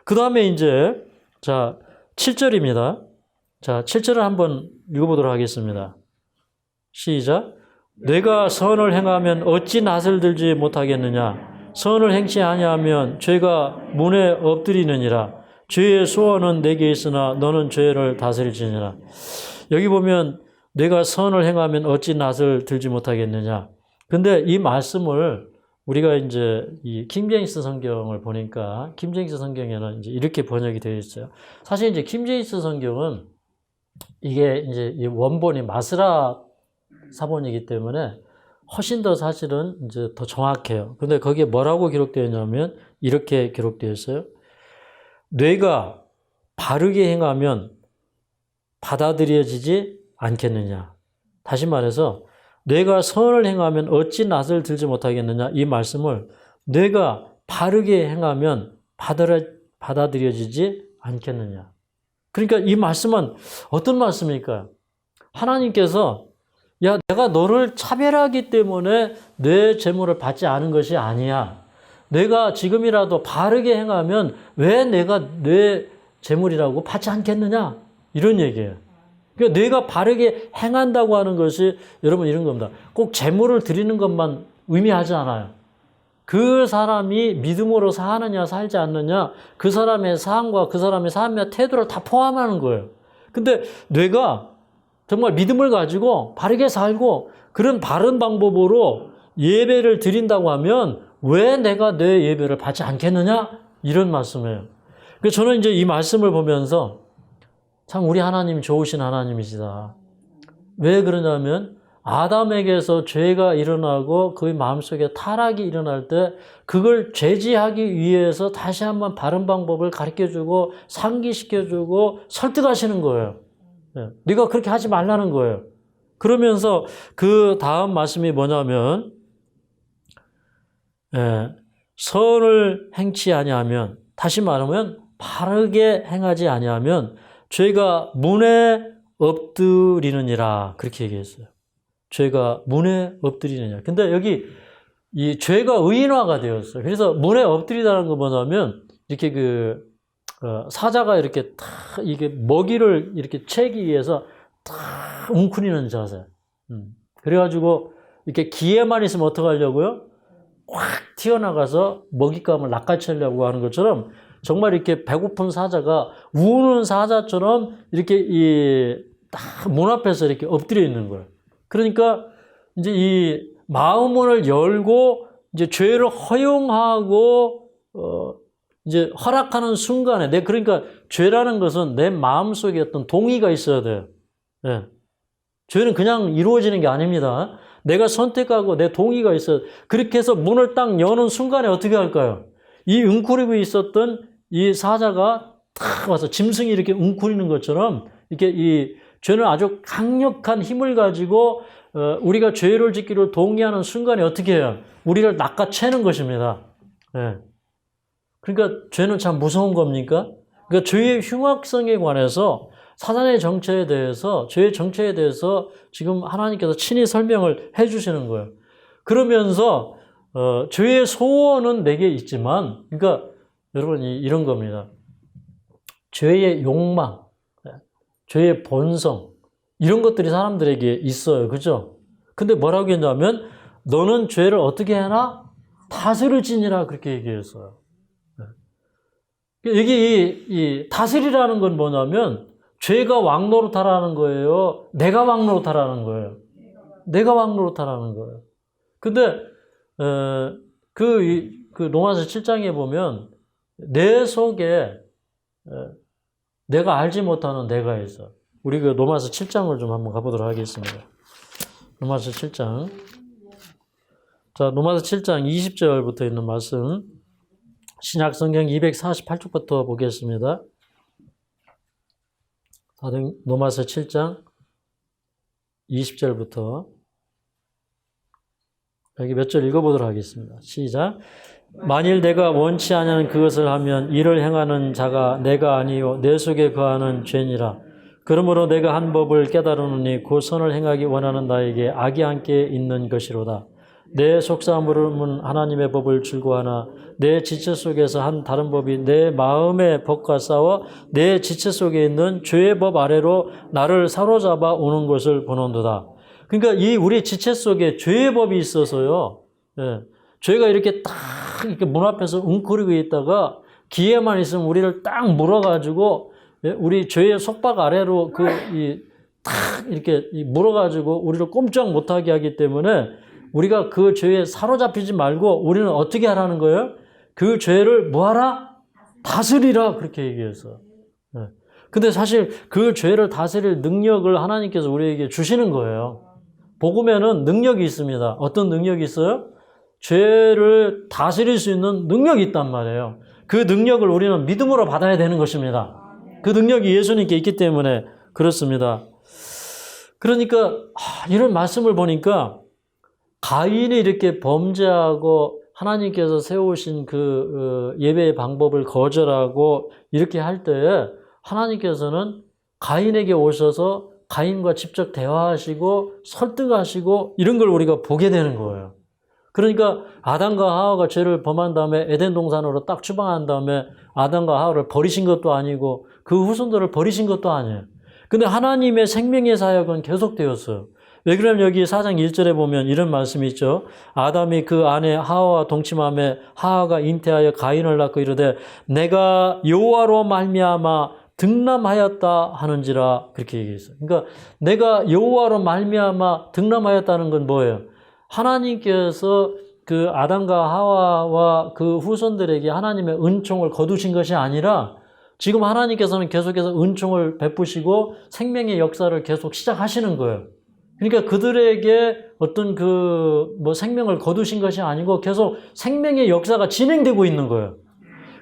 그 다음에 이제, 자, 7절입니다. 자, 7절을 한번 읽어보도록 하겠습니다. 시작. 내가 선을 행하면 어찌 낯을 들지 못하겠느냐? 선을 행치 아니하면 죄가 문에 엎드리느니라. 죄의 소원은 내게 있으나 너는 죄를 다스릴지니라. 여기 보면 내가 선을 행하면 어찌 낯을 들지 못하겠느냐. 근데 이 말씀을 우리가 이제 이 킹제임스 성경을 보니까 킹제임스 성경에는 이제 이렇게 번역이 되어 있어요. 사실 이제 킹제임스 성경은 이게 이제 이 원본이 마스라 사본이기 때문에 훨씬 더 사실은 이제 더 정확해요. 근데 거기에 뭐라고 기록되어 있냐면 이렇게 기록되어 있어요. 뇌가 바르게 행하면 받아들여지지 않겠느냐. 다시 말해서 뇌가 선을 행하면 어찌 낯을 들지 못하겠느냐. 이 말씀을 뇌가 바르게 행하면 받아들여지지 않겠느냐. 그러니까 이 말씀은 어떤 말씀일까요? 하나님께서 야, 내가 너를 차별하기 때문에 뇌 재물을 받지 않은 것이 아니야. 내가 지금이라도 바르게 행하면 왜 내가 뇌 재물이라고 받지 않겠느냐? 이런 얘기예요. 그러니까 내가 바르게 행한다고 하는 것이 여러분 이런 겁니다. 꼭 재물을 드리는 것만 의미하지 않아요. 그 사람이 믿음으로 사느냐 살지 않느냐 그 사람의 삶과 그 사람의 삶의 태도를 다 포함하는 거예요. 근데 뇌가 정말 믿음을 가지고 바르게 살고 그런 바른 방법으로 예배를 드린다고 하면 왜 내가 내 예배를 받지 않겠느냐? 이런 말씀이에요. 그래서 저는 이제 이 말씀을 보면서 참 우리 하나님 좋으신 하나님이시다. 왜 그러냐면 아담에게서 죄가 일어나고 그의 마음속에 타락이 일어날 때 그걸 제지하기 위해서 다시 한번 바른 방법을 가르쳐주고 상기시켜주고 설득하시는 거예요. 네가 그렇게 하지 말라는 거예요. 그러면서 그 다음 말씀이 뭐냐면 선을 행치 아니하면 다시 말하면 바르게 행하지 아니하면 죄가 문에 엎드리느니라 그렇게 얘기했어요. 죄가 문에 엎드리느냐. 근데 여기 이 죄가 의인화가 되었어요. 그래서 문에 엎드리다는 거 뭐냐면 이렇게 사자가 이렇게 탁 이게 먹이를 이렇게 채기 위해서 탁 웅크리는 자세. 그래가지고 이렇게 기회만 있으면 어떻게 하려고요? 확 튀어나가서 먹잇감을 낚아채려고 하는 것처럼 정말 이렇게 배고픈 사자가 우는 사자처럼 이렇게 딱 문 앞에서 이렇게 엎드려 있는 거예요. 그러니까 이제 이 마음문을 열고 이제 죄를 허용하고 이제 허락하는 순간에 그러니까 죄라는 것은 내 마음속에 어떤 동의가 있어야 돼요. 네. 죄는 그냥 이루어지는 게 아닙니다. 내가 선택하고 내 동의가 있어요. 그렇게 해서 문을 딱 여는 순간에 어떻게 할까요? 이 웅크리고 있었던 이 사자가 탁 와서 짐승이 이렇게 웅크리는 것처럼 이렇게 이 죄는 아주 강력한 힘을 가지고 우리가 죄를 짓기를 동의하는 순간에 어떻게 해요? 우리를 낚아채는 것입니다. 네. 그러니까 죄는 참 무서운 겁니까? 그러니까 죄의 흉악성에 관해서 사단의 정체에 대해서 죄의 정체에 대해서 지금 하나님께서 친히 설명을 해 주시는 거예요. 그러면서 죄의 소원은 내게 있지만 그러니까 여러분이 이런 겁니다. 죄의 욕망, 죄의 본성 이런 것들이 사람들에게 있어요. 그죠? 근데 뭐라고 했냐면 너는 죄를 어떻게 해라? 다스릴지니라 그렇게 얘기했어요. 이게 이 다스리라는 건 뭐냐면 죄가 왕노릇하라는 거예요. 내가 왕노릇하라는 거예요. 내가 왕노릇하라는 거예요. 근데 그 로마서 7장에 보면 내 속에 내가 알지 못하는 내가 있어. 우리 그 로마서 7장을 좀 한번 가보도록 하겠습니다. 로마서 7장. 자, 로마서 7장 20절부터 있는 말씀. 신약 성경 248쪽부터 보겠습니다. 로마서 7장 20절부터 여기 몇 절 읽어보도록 하겠습니다. 시작. 만일 내가 원치 아니하는 그것을 하면 이를 행하는 자가 내가 아니요 내 속에 거하는 죄니라. 그러므로 내가 한 법을 깨달으노니 그 선을 행하기 원하는 나에게 악이 함께 있는 것이로다. 내 속사함으로는 하나님의 법을 즐거워하나 내 지체 속에서 한 다른 법이 내 마음의 법과 싸워 내 지체 속에 있는 죄의 법 아래로 나를 사로잡아 오는 것을 보는도다. 그러니까 이 우리 지체 속에 죄의 법이 있어서요. 예, 죄가 이렇게 딱 이렇게 문 앞에서 웅크리고 있다가 기회만 있으면 우리를 딱 물어가지고 우리 죄의 속박 아래로 딱 이렇게 물어가지고 우리를 꼼짝 못하게 하기 때문에 우리가 그 죄에 사로잡히지 말고 우리는 어떻게 하라는 거예요? 그 죄를 뭐하라? 다스리라 그렇게 얘기해서. 근데 사실 그 죄를 다스릴 능력을 하나님께서 우리에게 주시는 거예요. 복음에는 능력이 있습니다. 어떤 능력이 있어요? 죄를 다스릴 수 있는 능력이 있단 말이에요. 그 능력을 우리는 믿음으로 받아야 되는 것입니다. 그 능력이 예수님께 있기 때문에 그렇습니다. 그러니까 이런 말씀을 보니까 가인이 이렇게 범죄하고 하나님께서 세우신 그 예배의 방법을 거절하고 이렇게 할 때에 하나님께서는 가인에게 오셔서 가인과 직접 대화하시고 설득하시고 이런 걸 우리가 보게 되는 거예요. 그러니까 아담과 하와가 죄를 범한 다음에 에덴 동산으로 딱 추방한 다음에 아담과 하와를 버리신 것도 아니고 그 후손들을 버리신 것도 아니에요. 근데 하나님의 생명의 사역은 계속되었어요. 왜 그러냐면 여기 4장 1절에 보면 이런 말씀이 있죠. 아담이 그 아내 하와와 동침하며 하와가 잉태하여 가인을 낳고 이르되 내가 여호와로 말미암아 등남하였다 하는지라 그렇게 얘기했어요. 그러니까 내가 여호와로 말미암아 등남하였다는 건 뭐예요? 하나님께서 그 아담과 하와와 그 후손들에게 하나님의 은총을 거두신 것이 아니라 지금 하나님께서는 계속해서 은총을 베푸시고 생명의 역사를 계속 시작하시는 거예요. 그러니까 그들에게 어떤 생명을 거두신 것이 아니고 계속 생명의 역사가 진행되고 있는 거예요.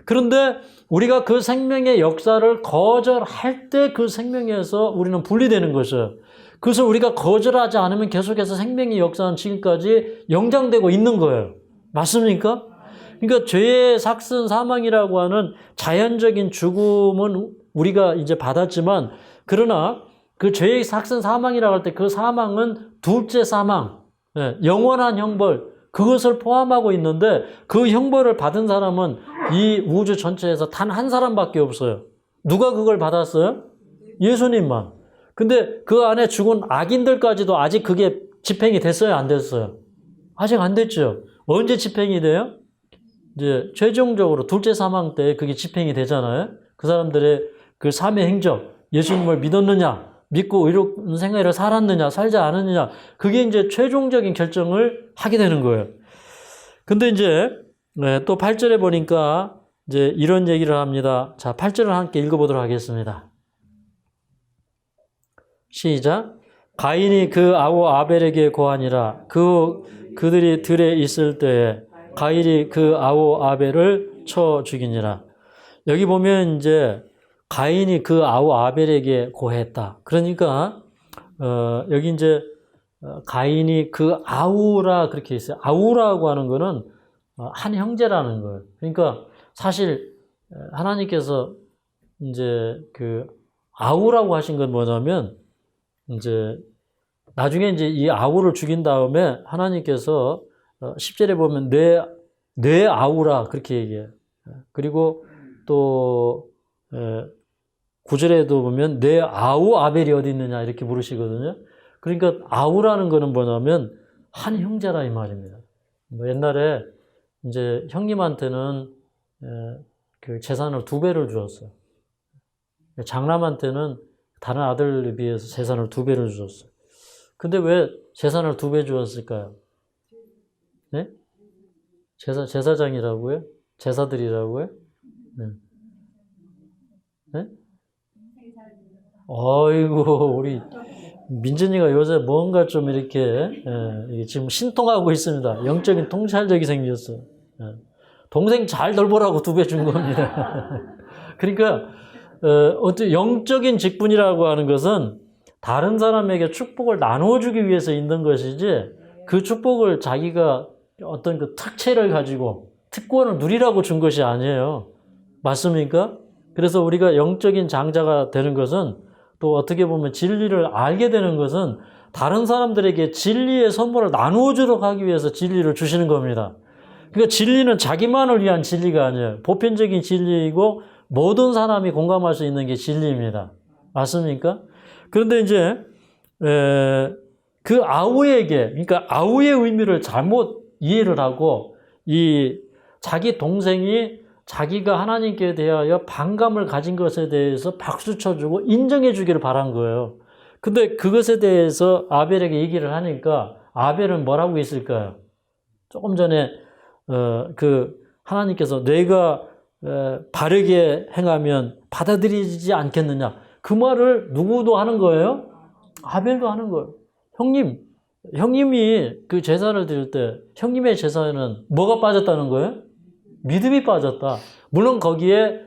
그런데 우리가 그 생명의 역사를 거절할 때 그 생명에서 우리는 분리되는 것이에요. 그래서 우리가 거절하지 않으면 계속해서 생명의 역사는 지금까지 영장되고 있는 거예요. 맞습니까? 그러니까 죄의 삭슨 사망이라고 하는 자연적인 죽음은 우리가 이제 받았지만 그러나 그 죄의 삭슨 사망이라고 할 때 그 사망은 둘째 사망, 영원한 형벌, 그것을 포함하고 있는데 그 형벌을 받은 사람은 이 우주 전체에서 단 한 사람밖에 없어요. 누가 그걸 받았어요? 예수님만. 근데 그 안에 죽은 악인들까지도 아직 그게 집행이 됐어요? 안 됐어요? 아직 안 됐죠. 언제 집행이 돼요? 이제 최종적으로 둘째 사망 때 그게 집행이 되잖아요. 그 사람들의 그 삶의 행적, 예수님을 믿었느냐, 믿고 의로운 생애를 살았느냐, 살지 않았느냐, 그게 이제 최종적인 결정을 하게 되는 거예요. 근데 이제 또 8절에 보니까 이제 이런 얘기를 합니다. 자, 8절을 함께 읽어보도록 하겠습니다. 시작. 가인이 그 아우 아벨에게 고하니라. 그들이 들에 있을 때에 가인이 그 아우 아벨을 쳐 죽이니라. 여기 보면 이제 가인이 그 아우 아벨에게 고했다. 그러니까 여기 이제 가인이 그 아우라 그렇게 있어요. 아우라고 하는 거는 한 형제라는 거예요. 그러니까 사실 하나님께서 이제 그 아우라고 하신 건 뭐냐면 이제 나중에 이제 이 아우를 죽인 다음에 하나님께서 10절에 보면 내 아우라 그렇게 얘기해요. 그리고 또 9절에도 보면 내 아우 아벨이 어디 있느냐 이렇게 부르시거든요. 그러니까 아우라는 거는 뭐냐면 한 형제라 이 말입니다. 옛날에 이제 형님한테는 그 재산을 2배를 주었어요. 장남한테는 다른 아들에 비해서 재산을 2배를 주었어요. 근데 왜 재산을 2배 주었을까요? 네? 제사장이라고요? 제사들이라고요? 네. 네? 어이구, 우리 민준이가 요새 뭔가 좀 이렇게 지금 신통하고 있습니다. 영적인 통찰력이 생겼어. 동생 잘 돌보라고 2배 준 겁니다. 그러니까 어떤 영적인 직분이라고 하는 것은 다른 사람에게 축복을 나누어주기 위해서 있는 것이지 그 축복을 자기가 어떤 그 특채를 가지고 특권을 누리라고 준 것이 아니에요. 맞습니까? 그래서 우리가 영적인 장자가 되는 것은 또 어떻게 보면 진리를 알게 되는 것은 다른 사람들에게 진리의 선물을 나누어 주도록 하기 위해서 진리를 주시는 겁니다. 그러니까 진리는 자기만을 위한 진리가 아니에요. 보편적인 진리이고 모든 사람이 공감할 수 있는 게 진리입니다. 맞습니까? 그런데 이제 그 아우에게, 그러니까 아우의 의미를 잘못 이해를 하고 이 자기 동생이 자기가 하나님께 대하여 반감을 가진 것에 대해서 박수 쳐주고 인정해 주기를 바란 거예요. 근데 그것에 대해서 아벨에게 얘기를 하니까 아벨은 뭐라고 했을까요? 조금 전에 하나님께서 내가 바르게 행하면 받아들이지 않겠느냐. 그 말을 누구도 하는 거예요? 아벨도 하는 거예요. 형님, 형님이 그 제사를 드릴 때 형님의 제사에는 뭐가 빠졌다는 거예요? 믿음이 빠졌다. 물론 거기에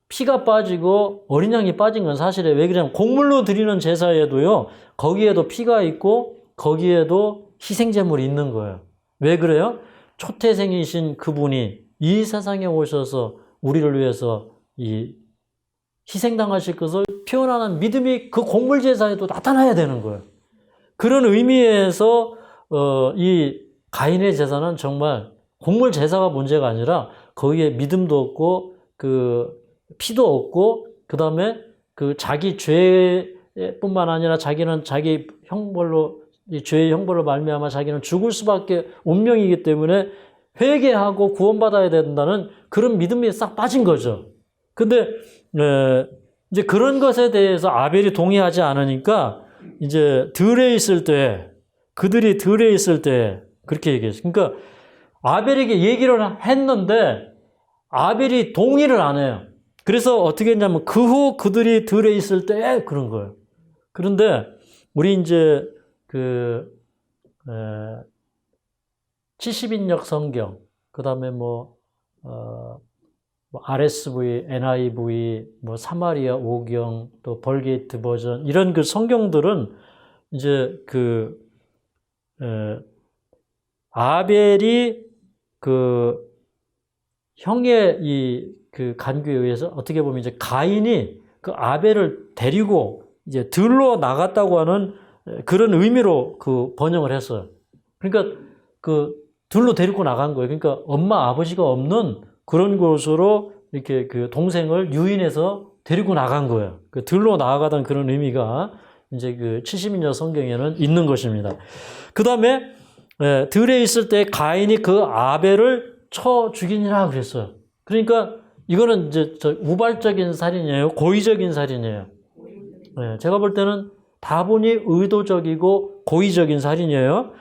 피가 빠지고 어린 양이 빠진 건 사실이에요. 왜 그러냐면 곡물로 드리는 제사에도요. 거기에도 피가 있고 거기에도 희생제물이 있는 거예요. 왜 그래요? 초태생이신 그분이 이 세상에 오셔서 우리를 위해서 이 희생당하실 것을 표현하는 믿음이 그 곡물 제사에도 나타나야 되는 거예요. 그런 의미에서 이 가인의 제사는 정말 곡물 제사가 문제가 아니라 거기에 믿음도 없고 그 피도 없고 그다음에 그 자기 죄뿐만 아니라 자기는 자기 형벌로 이 죄의 형벌로 말미암아 자기는 죽을 수밖에 운명이기 때문에 회개하고 구원받아야 된다는 그런 믿음이 싹 빠진 거죠. 근데 이제 그런 것에 대해서 아벨이 동의하지 않으니까 이제 들에 있을 때 그들이 들에 있을 때 그렇게 얘기했어요. 그러니까 아벨에게 얘기를 했는데 아벨이 동의를 안 해요. 그래서 어떻게 했냐면 그 후 그들이 들에 있을 때 그런 거예요. 그런데 우리 이제 그 70인역 성경, 그 다음에 뭐 RSV, NIV, 뭐 사마리아 오경, 또 벌게이트 버전 이런 그 성경들은 이제 그 아벨이 그 형의 이 그 간구에 의해서 어떻게 보면 이제 가인이 그 아벨을 데리고 이제 들로 나갔다고 하는 그런 의미로 그 번역을 했어요. 그러니까 그 들로 데리고 나간 거예요. 그러니까 엄마 아버지가 없는 그런 곳으로 이렇게 그 동생을 유인해서 데리고 나간 거예요. 그 들로 나아가던 그런 의미가 이제 그 70인여 성경에는 있는 것입니다. 그 다음에 들에 있을 때 가인이 그 아벨을 쳐 죽이니라 그랬어요. 그러니까 이거는 이제 우발적인 살인이에요. 고의적인 살인이에요. 제가 볼 때는 다분히 의도적이고 고의적인 살인이에요.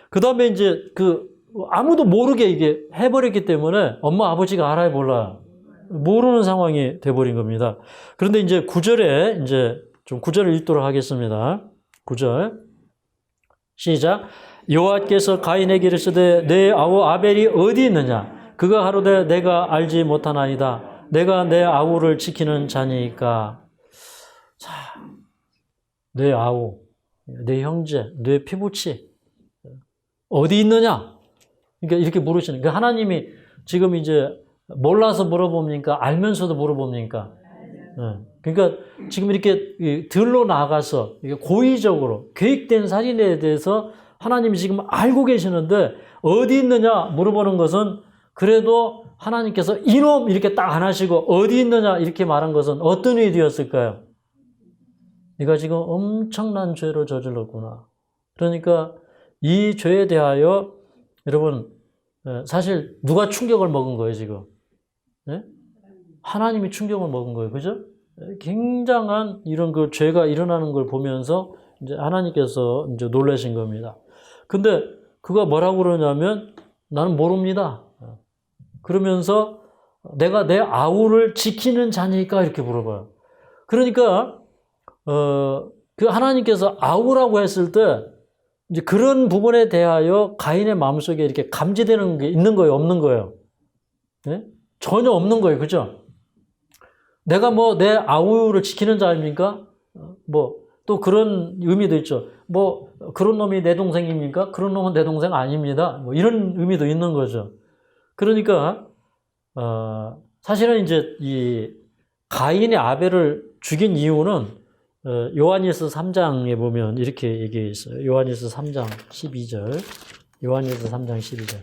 그 다음에 이제 그 아무도 모르게 이게 해버렸기 때문에 엄마 아버지가 알아요, 몰라요? 모르는 상황이 돼버린 겁니다. 그런데 이제 9절에 이제 좀 9절을 읽도록 하겠습니다. 9절 시작. 여호와께서 가인에게 이르시되 내 아우 아벨이 어디 있느냐? 그가 하루되 내가 알지 못하나이다. 내가 내 아우를 지키는 자니까. 자, 내 아우, 내 형제, 내 피부치 어디 있느냐? 그러니까 이렇게 물으시는. 그러니까 하나님이 지금 이제 몰라서 물어봅니까? 알면서도 물어봅니까? 그러니까 지금 이렇게 들로 나가서 고의적으로 계획된 살인에 대해서 하나님이 지금 알고 계시는데 어디 있느냐 물어보는 것은 그래도 하나님께서 이놈 이렇게 딱 안 하시고 어디 있느냐 이렇게 말한 것은 어떤 의도였을까요? 네가 지금 엄청난 죄를 저질렀구나. 그러니까 이 죄에 대하여 여러분 사실 누가 충격을 먹은 거예요 지금? 네? 하나님이 충격을 먹은 거예요. 그죠? 굉장한 이런 그 죄가 일어나는 걸 보면서 이제 하나님께서 이제 놀라신 겁니다. 근데 그가 뭐라고 그러냐면 나는 모릅니다. 그러면서 내가 내 아우를 지키는 자니까 이렇게 물어봐요. 그러니까 그 하나님께서 아우라고 했을 때 이제 그런 부분에 대하여 가인의 마음속에 이렇게 감지되는 게 있는 거예요, 없는 거예요? 네? 전혀 없는 거예요, 그죠? 내가 뭐 내 아우를 지키는 자입니까? 뭐 또 그런 의미도 있죠. 뭐 그런 놈이 내 동생입니까? 그런 놈은 내 동생 아닙니다. 뭐 이런 의미도 있는 거죠. 그러니까 사실은 이제 이 가인이 아벨을 죽인 이유는 요한일서 3장에 보면 이렇게 얘기해 있어요. 요한일서 3장 12절. 요한일서 3장 12절.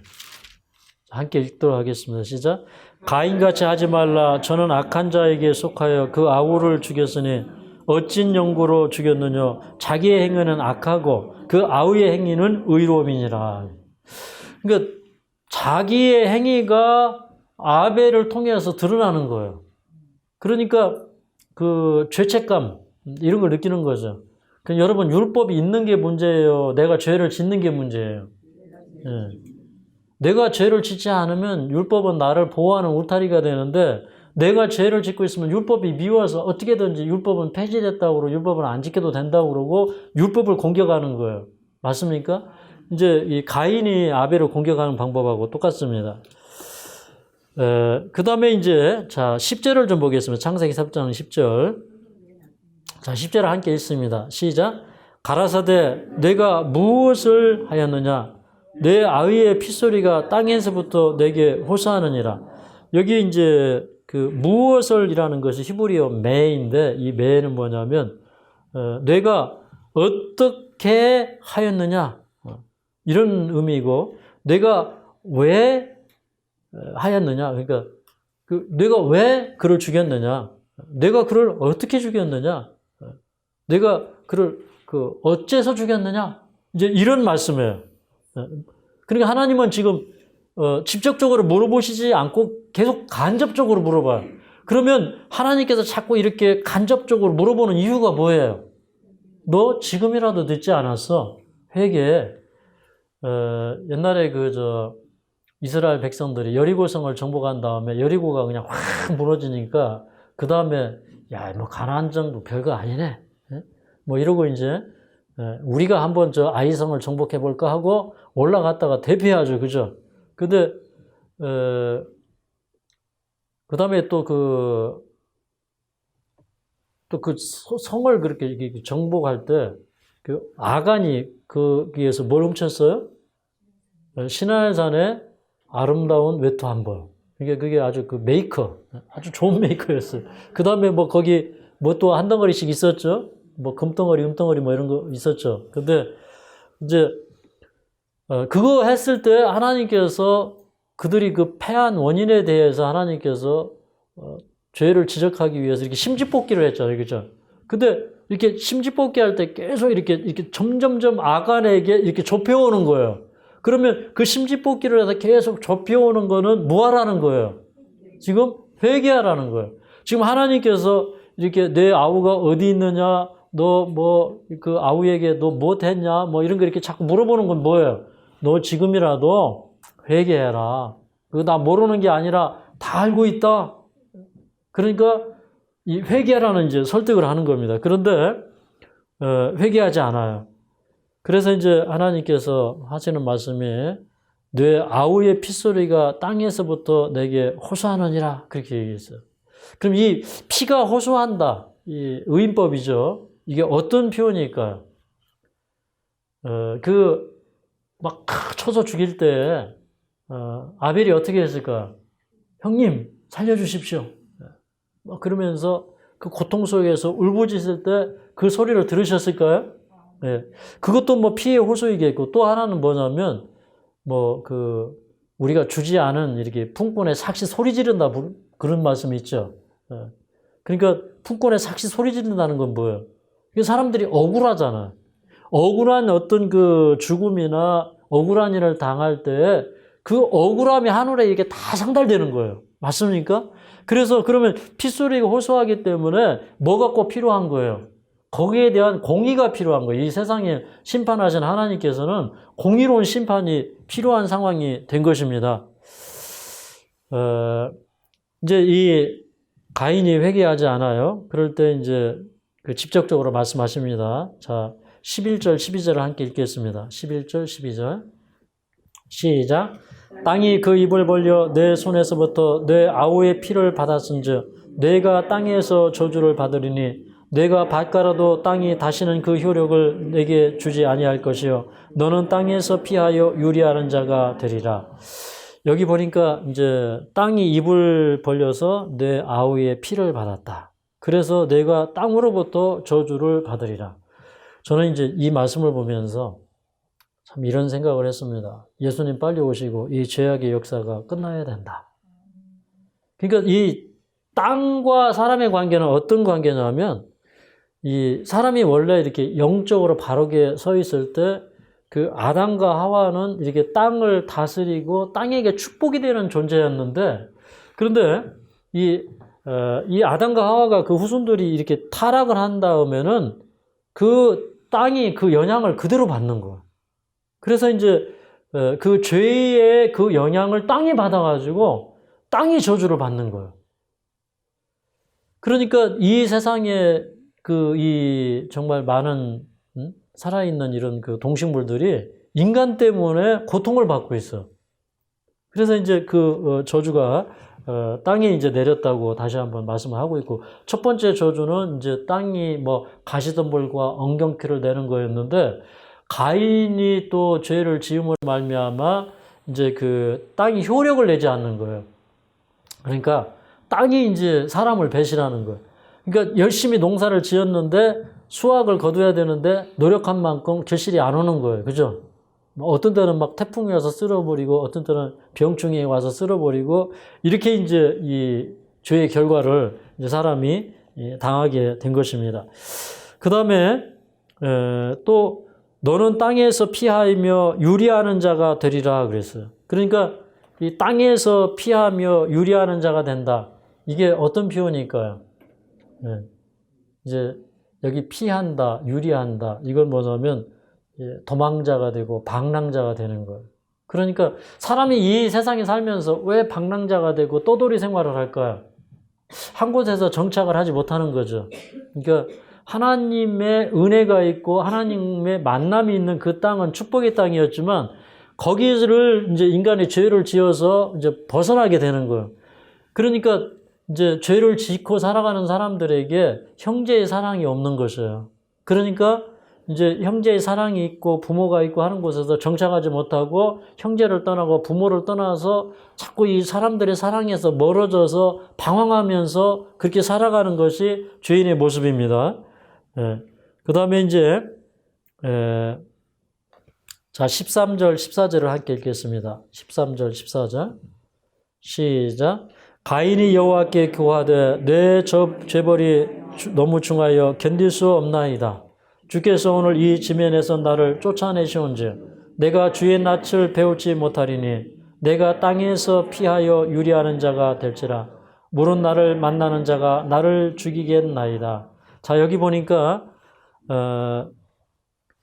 함께 읽도록 하겠습니다. 시작. 가인같이 하지 말라. 저는 악한 자에게 속하여 그 아우를 죽였으니 어찐 영구로 죽였느냐. 자기의 행위는 악하고 그 아우의 행위는 의로움이니라. 그러니까 자기의 행위가 아벨을 통해서 드러나는 거예요. 그러니까 그 죄책감 이런 걸 느끼는 거죠. 그러니까 여러분 율법이 있는 게 문제예요. 내가 죄를 짓는 게 문제예요. 네. 내가 죄를 짓지 않으면 율법은 나를 보호하는 울타리가 되는데 내가 죄를 짓고 있으면 율법이 미워서 어떻게든지 율법은 폐지됐다고 그러고 율법은 안 지켜도 된다고 그러고 율법을 공격하는 거예요. 맞습니까? 이제 이 가인이 아벨을 공격하는 방법하고 똑같습니다. 그 다음에 이제, 자, 10절을 좀 보겠습니다. 창세기 3장 10절. 자, 10절을 함께 읽습니다. 시작. 가라사대 내가 무엇을 하였느냐? 내 아위의 핏소리가 땅에서부터 내게 호소하느니라. 여기 이제 그 무엇을이라는 것이 히브리어 매인데, 이 매는 뭐냐면, 내가 어떻게 하였느냐? 이런 의미고, 내가 왜 하였느냐? 그러니까, 내가 왜 그를 죽였느냐? 내가 그를 어떻게 죽였느냐? 내가 그를 어째서 죽였느냐? 이제 이런 말씀이에요. 그러니까 하나님은 지금 직접적으로 물어보시지 않고 계속 간접적으로 물어봐요. 그러면 하나님께서 자꾸 이렇게 간접적으로 물어보는 이유가 뭐예요? 너 지금이라도 늦지 않았어? 회개해. 옛날에 이스라엘 백성들이 여리고성을 정복한 다음에 여리고가 그냥 확 무너지니까 그 다음에 야, 뭐 가나안 정도 별거 아니네. 뭐 이러고 이제 우리가 한번 저 아이성을 정복해 볼까 하고 올라갔다가 대피하죠, 그죠? 근데 그 다음에 또 그 성을 그렇게 정복할 때 그 아간이 거기에서 뭘 훔쳤어요? 시나이산의 아름다운 외투 한 벌. 그게 아주 그 메이커, 아주 좋은 메이커였어요. 그 다음에 뭐 거기 뭐 또 한 덩어리씩 있었죠? 뭐 금덩어리, 은덩어리 뭐 이런 거 있었죠. 근데 이제 그거 했을 때 하나님께서 그들이 그 패한 원인에 대해서 하나님께서 죄를 지적하기 위해서 이렇게 심지뽑기를 했잖아요. 그죠? 근데 이렇게 심지뽑기 할 때 계속 이렇게 점점점 아간에게 이렇게 좁혀오는 거예요. 그러면 그 심지뽑기를 해서 계속 좁혀오는 거는 뭐 하라는 거예요? 지금 회개하라는 거예요. 지금 하나님께서 이렇게 내 아우가 어디 있느냐, 너 뭐 그 아우에게 너 뭐 됐냐, 뭐 이런 거 이렇게 자꾸 물어보는 건 뭐예요? 너 지금이라도 회개해라. 그거 나 모르는 게 아니라 다 알고 있다. 그러니까 이 회개라는 이제 설득을 하는 겁니다. 그런데 회개하지 않아요. 그래서 이제 하나님께서 하시는 말씀이 내 아우의 핏소리가 땅에서부터 내게 호소하느니라 그렇게 얘기했어요. 그럼 이 피가 호소한다. 이 의인법이죠. 이게 어떤 표현일까요? 막 쳐서 죽일 때 아벨이 어떻게 했을까요? 형님 살려주십시오. 그러면서 그 고통 속에서 울부짖을 때 그 소리를 들으셨을까요? 네. 그것도 뭐 피의 호소이겠고 또 하나는 뭐냐면 우리가 주지 않은 이렇게 품꾼의 삭시 소리 지른다 그런 말씀이 있죠. 네. 그러니까 품꾼의 삭시 소리 지른다는 건 뭐예요? 사람들이 억울하잖아요. 억울한 어떤 그 죽음이나 억울한 일을 당할 때 그 억울함이 하늘에 이렇게 다 상달되는 거예요. 맞습니까? 그래서 그러면 핏소리가 호소하기 때문에 뭐가 꼭 필요한 거예요? 거기에 대한 공의가 필요한 거예요. 이 세상에 심판하신 하나님께서는 공의로운 심판이 필요한 상황이 된 것입니다. 이제 이 가인이 회개하지 않아요. 그럴 때 이제 직접적으로 말씀하십니다. 자, 11절, 12절을 함께 읽겠습니다. 11절, 12절. 시작. 땅이 그 입을 벌려 내 손에서부터 내 아우의 피를 받았은즉 내가 땅에서 저주를 받으리니 내가 밭가라도 땅이 다시는 그 효력을 내게 주지 아니할 것이요 너는 땅에서 피하여 유리하는 자가 되리라. 여기 보니까 이제 땅이 입을 벌려서 내 아우의 피를 받았다. 그래서 내가 땅으로부터 저주를 받으리라. 저는 이제 이 말씀을 보면서 참 이런 생각을 했습니다. 예수님 빨리 오시고 이 죄악의 역사가 끝나야 된다. 그러니까 이 땅과 사람의 관계는 어떤 관계냐면 이 사람이 원래 이렇게 영적으로 바르게 서 있을 때 그 아담과 하와는 이렇게 땅을 다스리고 땅에게 축복이 되는 존재였는데 그런데 이 아담과 하와가 그 후손들이 이렇게 타락을 한 다음에는 그 땅이 그 영향을 그대로 받는 거예요. 그래서 이제 그 죄의 그 영향을 땅이 받아가지고 땅이 저주를 받는 거예요. 그러니까 이 세상에 이 정말 많은 살아있는 이런 그 동식물들이 인간 때문에 고통을 받고 있어. 그래서 이제 그 저주가 땅에 이제 내렸다고 다시 한번 말씀을 하고 있고, 첫 번째 저주는 이제 땅이 뭐 가시덤불과 엉겅퀴를 내는 거였는데, 가인이 또 죄를 지음으로 말미암아 이제 그 땅이 효력을 내지 않는 거예요. 그러니까 땅이 이제 사람을 배신하는 거예요. 그러니까 열심히 농사를 지었는데 수확을 거둬야 되는데 노력한 만큼 결실이 안 오는 거예요. 그죠? 어떤 때는 막 태풍이 와서 쓸어버리고, 어떤 때는 병충이 와서 쓸어버리고, 이렇게 이제 이 죄의 결과를 이제 사람이 당하게 된 것입니다. 그 다음에 또 너는 땅에서 피하며 유리하는 자가 되리라 그랬어요. 그러니까 이 땅에서 피하며 유리하는 자가 된다. 이게 어떤 표현일까요? 이제 여기 피한다, 유리한다. 이건 뭐냐면 도망자가 되고 방랑자가 되는 거예요. 그러니까 사람이 이 세상에 살면서 왜 방랑자가 되고 떠돌이 생활을 할까요? 한 곳에서 정착을 하지 못하는 거죠. 그러니까 하나님의 은혜가 있고 하나님의 만남이 있는 그 땅은 축복의 땅이었지만 거기를 이제 인간이 죄를 지어서 이제 벗어나게 되는 거예요. 그러니까 이제 죄를 짓고 살아가는 사람들에게 형제의 사랑이 없는 것이에요. 그러니까 이제 형제의 사랑이 있고 부모가 있고 하는 곳에서 정착하지 못하고 형제를 떠나고 부모를 떠나서 자꾸 이 사람들의 사랑에서 멀어져서 방황하면서 그렇게 살아가는 것이 죄인의 모습입니다. 그 다음에 이제 자 13절 14절을 함께 읽겠습니다. 13절 14절 시작. 가인이 여호와께 고하되 내 죄벌이 너무 중하여 견딜 수 없나이다. 주께서 오늘 이 지면에서 나를 쫓아내시온즉 내가 주의 낯을 배우지 못하리니 내가 땅에서 피하여 유리하는 자가 될지라. 물은 나를 만나는 자가 나를 죽이겠나이다. 자 여기 보니까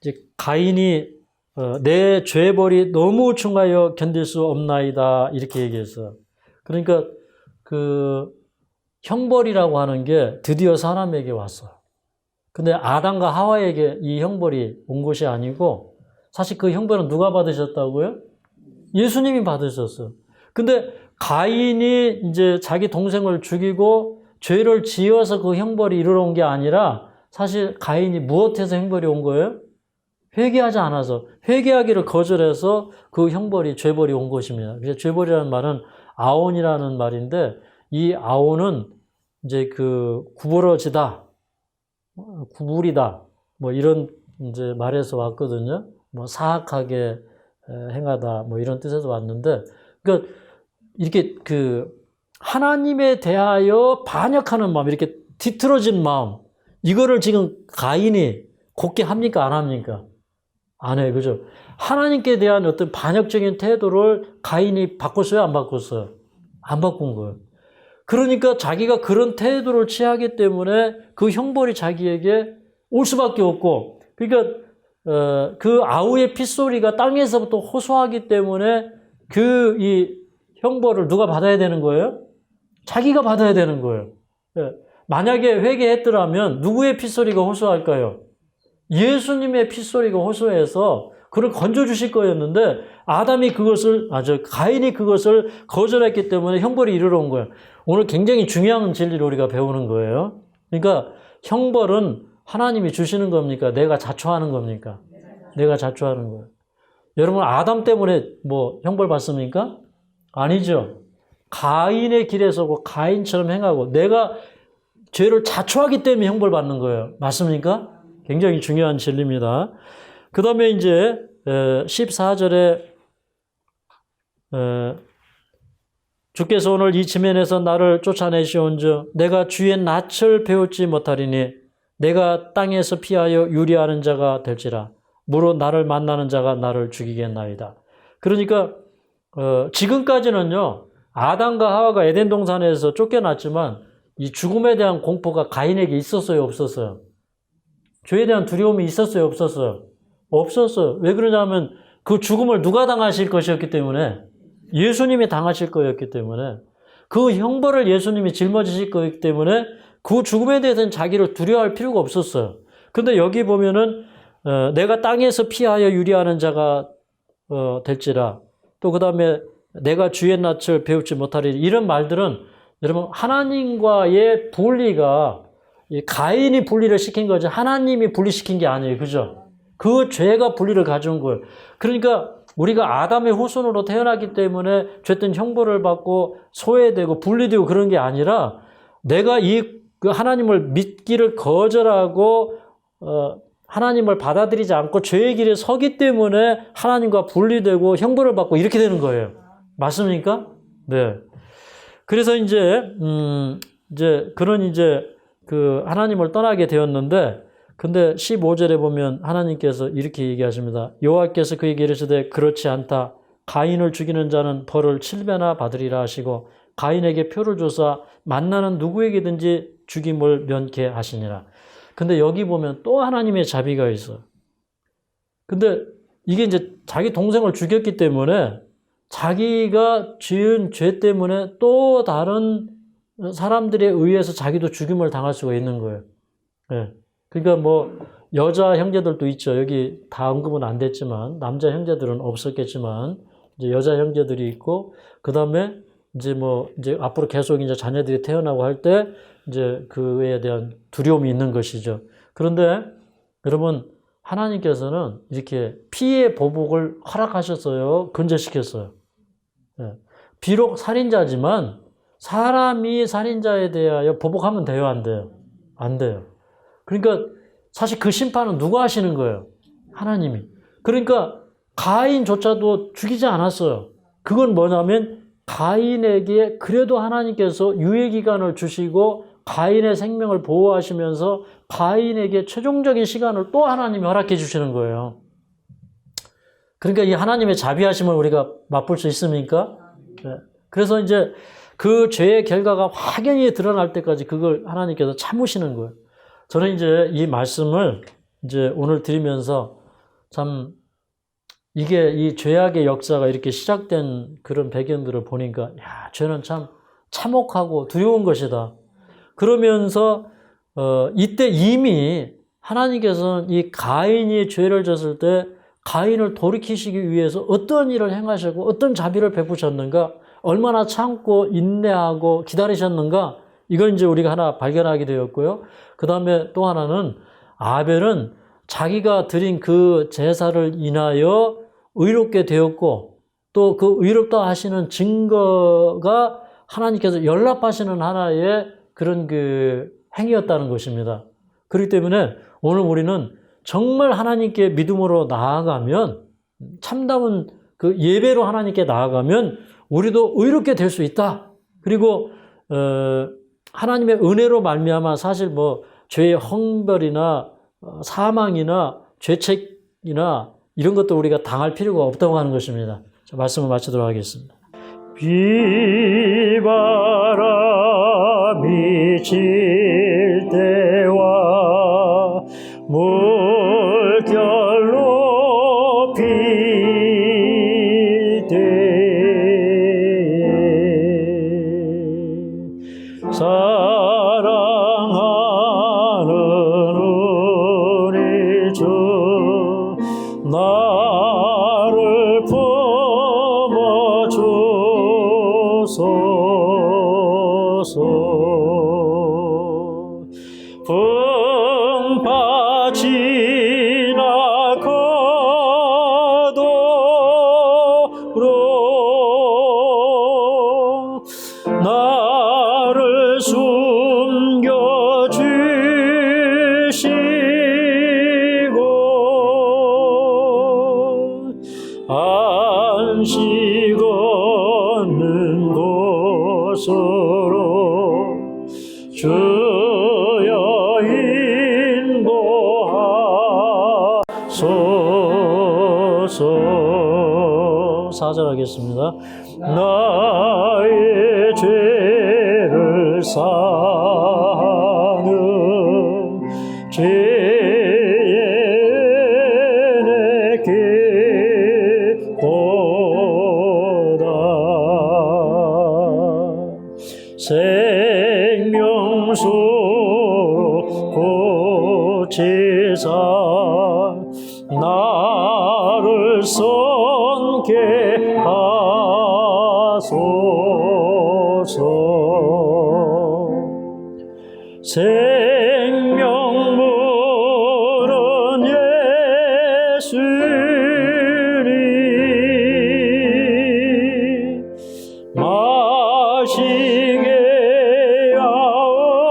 이제 가인이 내 죄벌이 너무 중하여 견딜 수 없나이다 이렇게 얘기했어요. 그러니까 그 형벌이라고 하는 게 드디어 사람에게 왔어요. 근데 아담과 하와에게 이 형벌이 온 것이 아니고 사실 그 형벌은 누가 받으셨다고요? 예수님이 받으셨어요. 근데 가인이 이제 자기 동생을 죽이고 죄를 지어서 그 형벌이 이르러 온 게 아니라 사실 가인이 무엇해서 형벌이 온 거예요? 회개하지 않아서, 회개하기를 거절해서 그 형벌이, 죄벌이 온 것입니다. 그래서 죄벌이라는 말은 아온이라는 말인데 이 아온은 이제 그 구부러지다, 구부리다, 뭐 이런 이제 말에서 왔거든요. 뭐 사악하게 행하다, 뭐 이런 뜻에서 왔는데, 그러니까 이렇게 그 하나님에 대하여 반역하는 마음, 이렇게 뒤틀어진 마음, 이거를 지금 가인이 곱게 합니까? 안 합니까? 안 해요. 그죠? 하나님께 대한 어떤 반역적인 태도를 가인이 바꿨어요? 안 바꿨어요? 안 바꾼 거예요. 그러니까 자기가 그런 태도를 취하기 때문에 그 형벌이 자기에게 올 수밖에 없고, 그러니까 그 아우의 핏소리가 땅에서부터 호소하기 때문에 그 이 형벌을 누가 받아야 되는 거예요? 자기가 받아야 되는 거예요. 만약에 회개했더라면 누구의 핏소리가 호소할까요? 예수님의 핏소리가 호소해서 그를 건져주실 거였는데 가인이 그것을 거절했기 때문에 형벌이 이르러 온 거예요. 오늘 굉장히 중요한 진리를 우리가 배우는 거예요. 그러니까 형벌은 하나님이 주시는 겁니까? 내가 자초하는 겁니까? 내가 자초하는 거예요. 여러분 아담 때문에 뭐 형벌 받습니까? 아니죠. 가인의 길에 서고 가인처럼 행하고 내가 죄를 자초하기 때문에 형벌 받는 거예요. 맞습니까? 굉장히 중요한 진리입니다. 그 다음에 이제 14절에 주께서 오늘 이 지면에서 나를 쫓아내시온즉 내가 주의 낯을 배우지 못하리니 내가 땅에서 피하여 유리하는 자가 될지라. 무릇 나를 만나는 자가 나를 죽이겠나이다. 그러니까 지금까지는요 아담과 하와가 에덴 동산에서 쫓겨났지만 이 죽음에 대한 공포가 가인에게 있었어요, 없었어요? 죄에 대한 두려움이 있었어요, 없었어요? 없었어요. 왜 그러냐면 그 죽음을 누가 당하실 것이었기 때문에, 예수님이 당하실 거였기 때문에, 그 형벌을 예수님이 짊어지실 거였기 때문에 그 죽음에 대해서는 자기를 두려워할 필요가 없었어요. 근데 여기 보면은 내가 땅에서 피하여 유리하는 자가 될지라. 또 그 다음에 내가 주의 낯을 배우지 못하리라. 이런 말들은 여러분 하나님과의 분리가 가인이 분리를 시킨 거지 하나님이 분리시킨 게 아니에요. 그죠? 그 죄가 분리를 가져온 거예요. 그러니까 우리가 아담의 후손으로 태어났기 때문에 죄된 형벌을 받고 소외되고 분리되고 그런 게 아니라 내가 그 하나님을 믿기를 거절하고 하나님을 받아들이지 않고 죄의 길에 서기 때문에 하나님과 분리되고 형벌을 받고 이렇게 되는 거예요. 맞습니까? 네. 그래서 이제 그 하나님을 떠나게 되었는데, 근데 15절에 보면 하나님께서 이렇게 얘기하십니다. 여호와께서 그에게 이르시되 그렇지 않다. 가인을 죽이는 자는 벌을 7배나 받으리라 하시고 가인에게 표를 줘서 만나는 누구에게든지 죽임을 면케 하시니라. 근데 여기 보면 또 하나님의 자비가 있어요. 근데 이게 이제 자기 동생을 죽였기 때문에 자기가 지은 죄 때문에 또 다른 사람들에 의해서 자기도 죽임을 당할 수가 있는 거예요. 네. 그러니까 뭐 여자 형제들도 있죠. 여기 다 언급은 안 됐지만 남자 형제들은 없었겠지만 이제 여자 형제들이 있고 그다음에 이제 앞으로 계속 이제 자녀들이 태어나고 할 때 이제 그에 대한 두려움이 있는 것이죠. 그런데 여러분 하나님께서는 이렇게 피의 보복을 허락하셨어요. 근절시켰어요. 네. 비록 살인자지만 사람이 살인자에 대하여 보복하면 돼요? 안 돼요? 안 돼요. 그러니까 사실 그 심판은 누가 하시는 거예요? 하나님이. 그러니까 가인조차도 죽이지 않았어요. 그건 뭐냐면 가인에게 그래도 하나님께서 유예기간을 주시고 가인의 생명을 보호하시면서 가인에게 최종적인 시간을 또 하나님이 허락해 주시는 거예요. 그러니까 이 하나님의 자비하심을 우리가 맛볼 수 있습니까? 네. 그래서 이제 그 죄의 결과가 확연히 드러날 때까지 그걸 하나님께서 참으시는 거예요. 저는 이제 이 말씀을 이제 오늘 드리면서 참 이게 이 죄악의 역사가 이렇게 시작된 그런 배경들을 보니까 야, 죄는 참 참혹하고 두려운 것이다. 그러면서 이때 이미 하나님께서는 이 가인이 죄를 졌을 때 가인을 돌이키시기 위해서 어떤 일을 행하셨고 어떤 자비를 베푸셨는가, 얼마나 참고 인내하고 기다리셨는가, 이걸 이제 우리가 하나 발견하게 되었고요. 그 다음에 또 하나는 아벨은 자기가 드린 그 제사를 인하여 의롭게 되었고 또 그 의롭다 하시는 증거가 하나님께서 연락하시는 하나의 그런 그 행위였다는 것입니다. 그렇기 때문에 오늘 우리는 정말 하나님께 믿음으로 나아가면, 참다운 그 예배로 하나님께 나아가면 우리도 의롭게 될 수 있다. 그리고 하나님의 은혜로 말미암아 사실 뭐 죄의 형벌이나 사망이나 죄책이나 이런 것도 우리가 당할 필요가 없다고 하는 것입니다. 자, 말씀을 마치도록 하겠습니다. 비바람이 칠 때와 물결로 필 때에 사랑하는 우리 주 나를 품어주소서. 풍파 지나가도록 나를 숨겨주시고 안식 얻는 곳으로 주여 인도하소서. 4절 하겠습니다. 나의 죄를 사는 죄의 내게 보다 생명수로 고치사 생명물은 예수님 마시게 하옵시고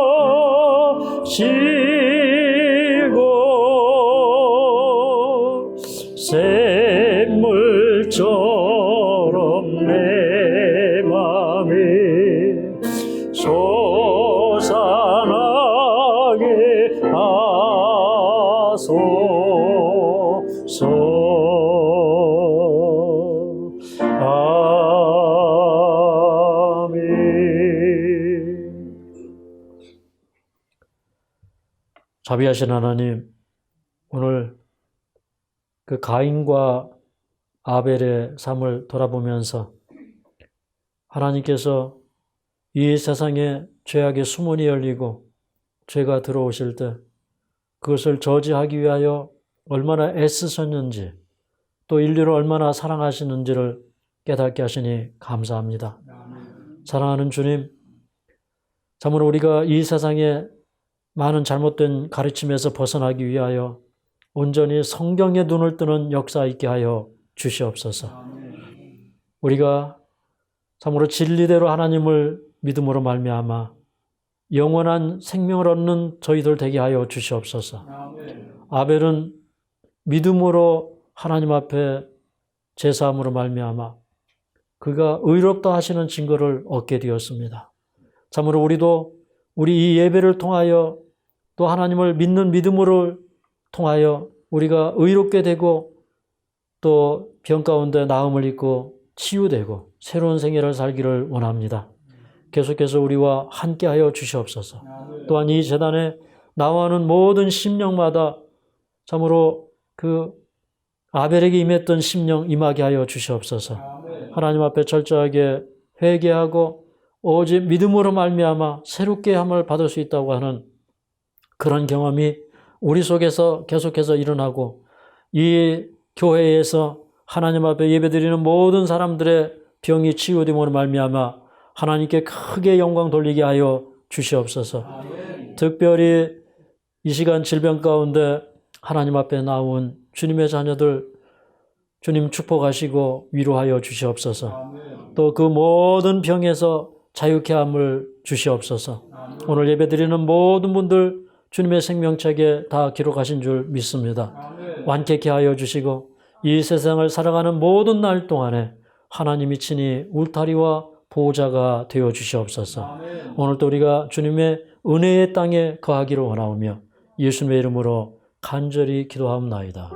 샘물처럼 내 맘이 솟아나게 하소서. 아멘. 자비하신 하나님, 오늘 그 가인과 아벨의 삶을 돌아보면서 하나님께서 이 세상에 죄악의 수문이 열리고 죄가 들어오실 때 그것을 저지하기 위하여 얼마나 애쓰셨는지 또 인류를 얼마나 사랑하시는지를 깨닫게 하시니 감사합니다. 사랑하는 주님, 참으로 우리가 이 세상에 많은 잘못된 가르침에서 벗어나기 위하여 온전히 성경에 눈을 뜨는 역사 있게 하여 주시옵소서. 우리가 참으로 진리대로 하나님을 믿음으로 말미암아 영원한 생명을 얻는 저희들 되게 하여 주시옵소서. 아벨은 믿음으로 하나님 앞에 제사함으로 말미암아 그가 의롭다 하시는 증거를 얻게 되었습니다. 참으로 우리도 우리 이 예배를 통하여 또 하나님을 믿는 믿음으로 통하여 우리가 의롭게 되고 또 병 가운데 나음을 입고 치유되고 새로운 생애를 살기를 원합니다. 계속해서 우리와 함께하여 주시옵소서. 또한 이 재단에 나와는 모든 심령마다 참으로 그 아벨에게 임했던 심령 임하게 하여 주시옵소서. 하나님 앞에 철저하게 회개하고 오직 믿음으로 말미암아 새롭게 함을 받을 수 있다고 하는 그런 경험이 우리 속에서 계속해서 일어나고 이 교회에서 하나님 앞에 예배드리는 모든 사람들의 병이 치유됨으로 말미암아 하나님께 크게 영광 돌리게 하여 주시옵소서. 특별히 이 시간 질병 가운데 하나님 앞에 나온 주님의 자녀들 주님 축복하시고 위로하여 주시옵소서. 또 그 모든 병에서 자유케 함을 주시옵소서. 오늘 예배드리는 모든 분들 주님의 생명책에 다 기록하신 줄 믿습니다. 완쾌케 하여 주시고 이 세상을 살아가는 모든 날 동안에 하나님이 친히 울타리와 보호자가 되어 주시옵소서. 오늘도 우리가 주님의 은혜의 땅에 거하기를 원하오며 예수님의 이름으로 간절히 기도하옵나이다.